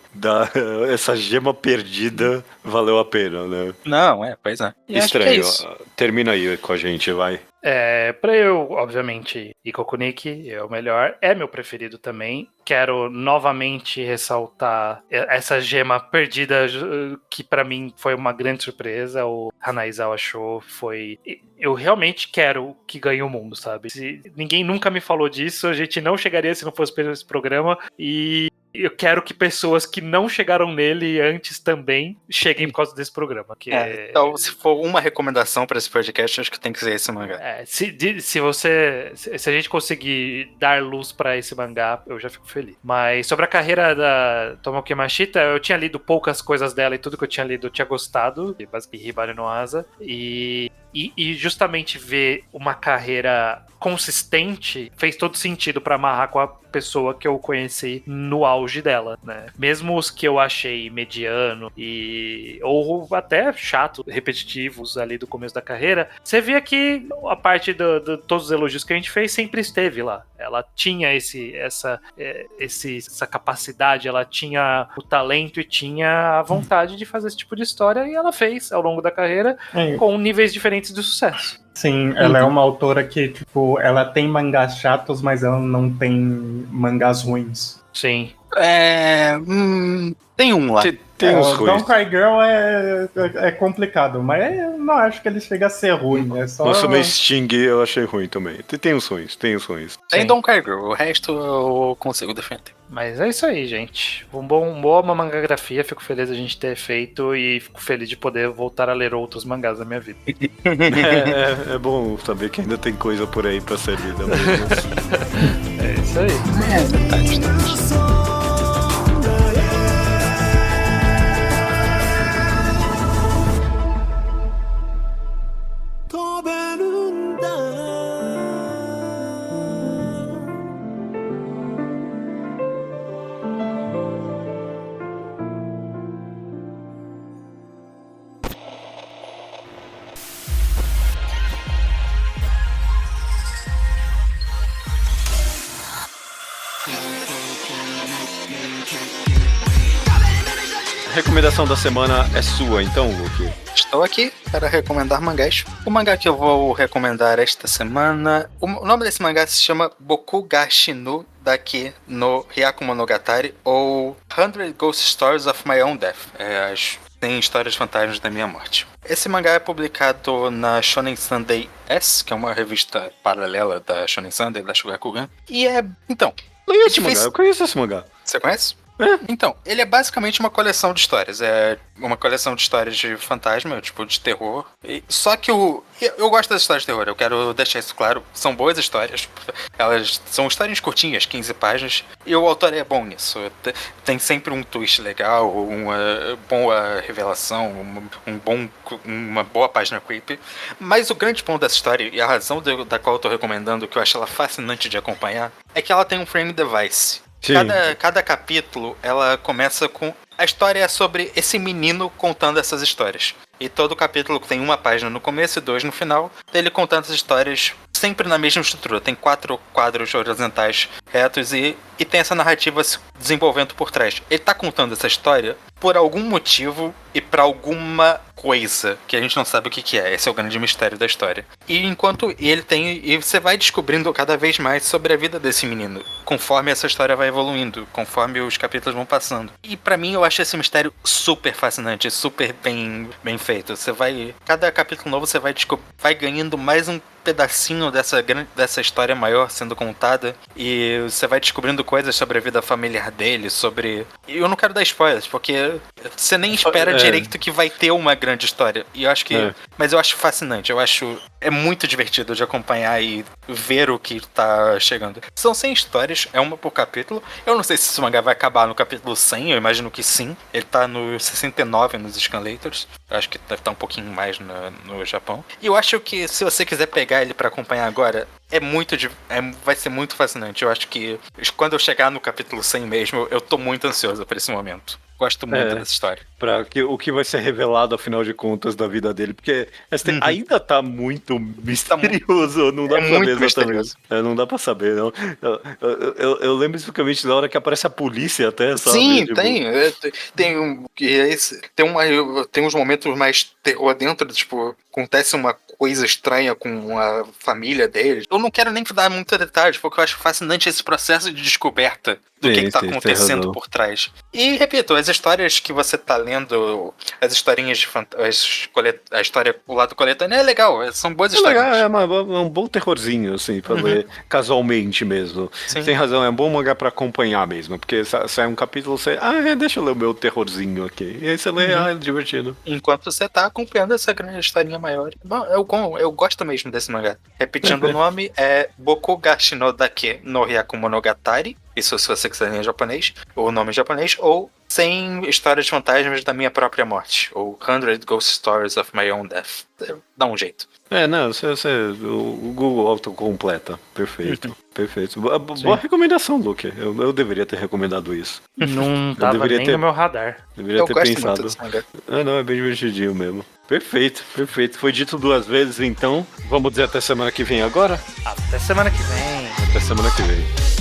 essa gema perdida, valeu a pena, né? Não, pois é. E estranho. Termina aí com a gente, vai. Pra eu, obviamente, Ikokunik é o melhor, é meu preferido também. Quero novamente ressaltar essa gema perdida que pra mim foi uma grande surpresa. O Hanaizawa Show foi... Eu realmente quero que ganhe o mundo, sabe? Ninguém nunca me falou disso, a gente não chegaria se não fosse pelo esse programa. E eu quero que pessoas que não chegaram nele antes também cheguem por causa desse programa. Então, se for uma recomendação pra esse podcast, acho que tem que ser esse mangá. Se a gente conseguir dar luz pra esse mangá, eu já fico feliz. Mas sobre a carreira da Tomoki Yamashita, eu tinha lido poucas coisas dela e tudo que eu tinha lido eu tinha gostado, basicamente Hibari no Asa. E justamente ver uma carreira consistente fez todo sentido pra amarrar com a pessoa que eu conheci no auge dela, né? Mesmo os que eu achei mediano ou até chato, repetitivos ali do começo da carreira, você via que a parte de todos os elogios que a gente fez sempre esteve lá. Ela tinha essa capacidade, ela tinha o talento e tinha a vontade de fazer esse tipo de história, e ela fez ao longo da carreira com níveis diferentes de sucesso. Sim, ela é uma autora que, tipo, ela tem mangás chatos, mas ela não tem mangás ruins. Sim. Tem um lá. Tem uns ruins. Don't Cry Girl é complicado, mas eu não acho que ele chega a ser ruim. Nossa, o Sting eu achei ruim também. Tem uns ruins. Tem Don't Cry Girl, o resto eu consigo defender. Mas é isso aí, gente. Uma mangagrafia, fico feliz de a gente ter feito e fico feliz de poder voltar a ler outros mangás da minha vida. É bom saber que ainda tem coisa por aí pra ser lida mesmo. É isso aí. Verdade. recomendação da semana é sua, então, Luke. Estou aqui para recomendar mangás. O mangá que eu vou recomendar esta semana... O nome desse mangá se chama Bokugashi no Dake no Hyakumonogatari, ou 100 Ghost Stories of My Own Death. Tem histórias fantasmas da minha morte. Esse mangá é publicado na Shonen Sunday S, que é uma revista paralela da Shonen Sunday, da Shogakukan. E então... Eu conheço esse mangá. Você conhece? É. Então, ele é basicamente uma coleção de histórias. É uma coleção de histórias de fantasma, tipo, de terror. Só que eu gosto das histórias de terror, eu quero deixar isso claro. São boas histórias. Elas são histórias curtinhas, 15 páginas. E o autor é bom nisso. Tem sempre um twist legal, uma boa revelação, uma boa página creepy. Mas o grande ponto dessa história, e a razão da qual eu tô recomendando, que eu acho ela fascinante de acompanhar, é que ela tem um frame device. Cada capítulo, ela começa com... A história é sobre esse menino contando essas histórias. E todo capítulo tem uma página no começo e 2 no final, dele contando as histórias sempre na mesma estrutura. Tem 4 quadros horizontais retos e tem essa narrativa se desenvolvendo por trás. Ele tá contando essa história por algum motivo e pra alguma coisa que a gente não sabe o que é. Esse é o grande mistério da história. E enquanto ele tem... E você vai descobrindo cada vez mais sobre a vida desse menino, conforme essa história vai evoluindo, conforme os capítulos vão passando. E pra mim eu acho esse mistério super fascinante, super bem feito. Você vai... Cada capítulo novo você vai ganhando mais um pedacinho dessa história maior sendo contada, e você vai descobrindo coisas sobre a vida familiar dele, sobre... E eu não quero dar spoilers, porque você nem espera direito que vai ter uma grande história. E eu acho que... Mas eu acho fascinante, eu acho... É muito divertido de acompanhar e ver o que tá chegando. São 100 histórias, é uma por capítulo. Eu não sei se esse mangá vai acabar no capítulo 100, eu imagino que sim. Ele tá no 69 nos Scanlators. Eu acho que deve estar um pouquinho mais no Japão. E eu acho que se você quiser pegar ele pra acompanhar agora, vai ser muito fascinante. Eu acho que quando eu chegar no capítulo 100 mesmo, eu tô muito ansioso por esse momento. Gosto muito dessa história. O que vai ser revelado, afinal de contas, da vida dele. Porque ainda tá muito misterioso. Não dá pra saber exatamente. Não dá pra saber, não. Eu lembro especificamente da hora que aparece a polícia até, sabe? Sim, tem uns momentos mais terror dentro, tipo, acontece uma coisa estranha com a família dele. Eu não quero nem dar muito detalhes, porque eu acho fascinante esse processo de descoberta do que tá acontecendo por trás. E, repito, as histórias que você tá lendo, as historinhas de a história, o lado coletâneo é legal, são boas histórias. Legal, é um bom terrorzinho, assim, pra ler casualmente mesmo. Sim. Tem razão, é um bom mangá pra acompanhar mesmo, porque sai um capítulo, você, deixa eu ler o meu terrorzinho aqui. E aí você lê, é divertido. Enquanto você tá acompanhando essa grande historinha maior. Bom, eu gosto mesmo desse mangá. Repetindo o nome, é Bokugashi no Dake no Hyakumonogatari. Isso se você quiser em japonês, ou nome em japonês, ou 100 histórias de fantasmas da minha própria morte, ou 100 Ghost Stories of My Own Death. Dá um jeito. O Google autocompleta. Perfeito, perfeito. Boa recomendação, Luke. Eu deveria ter recomendado isso. Não tava nem no meu radar. Deveria ter pensado. Não, é bem divertidinho mesmo. Perfeito. Foi dito 2 vezes, então. Vamos dizer até semana que vem agora? Até semana que vem. Até semana que vem.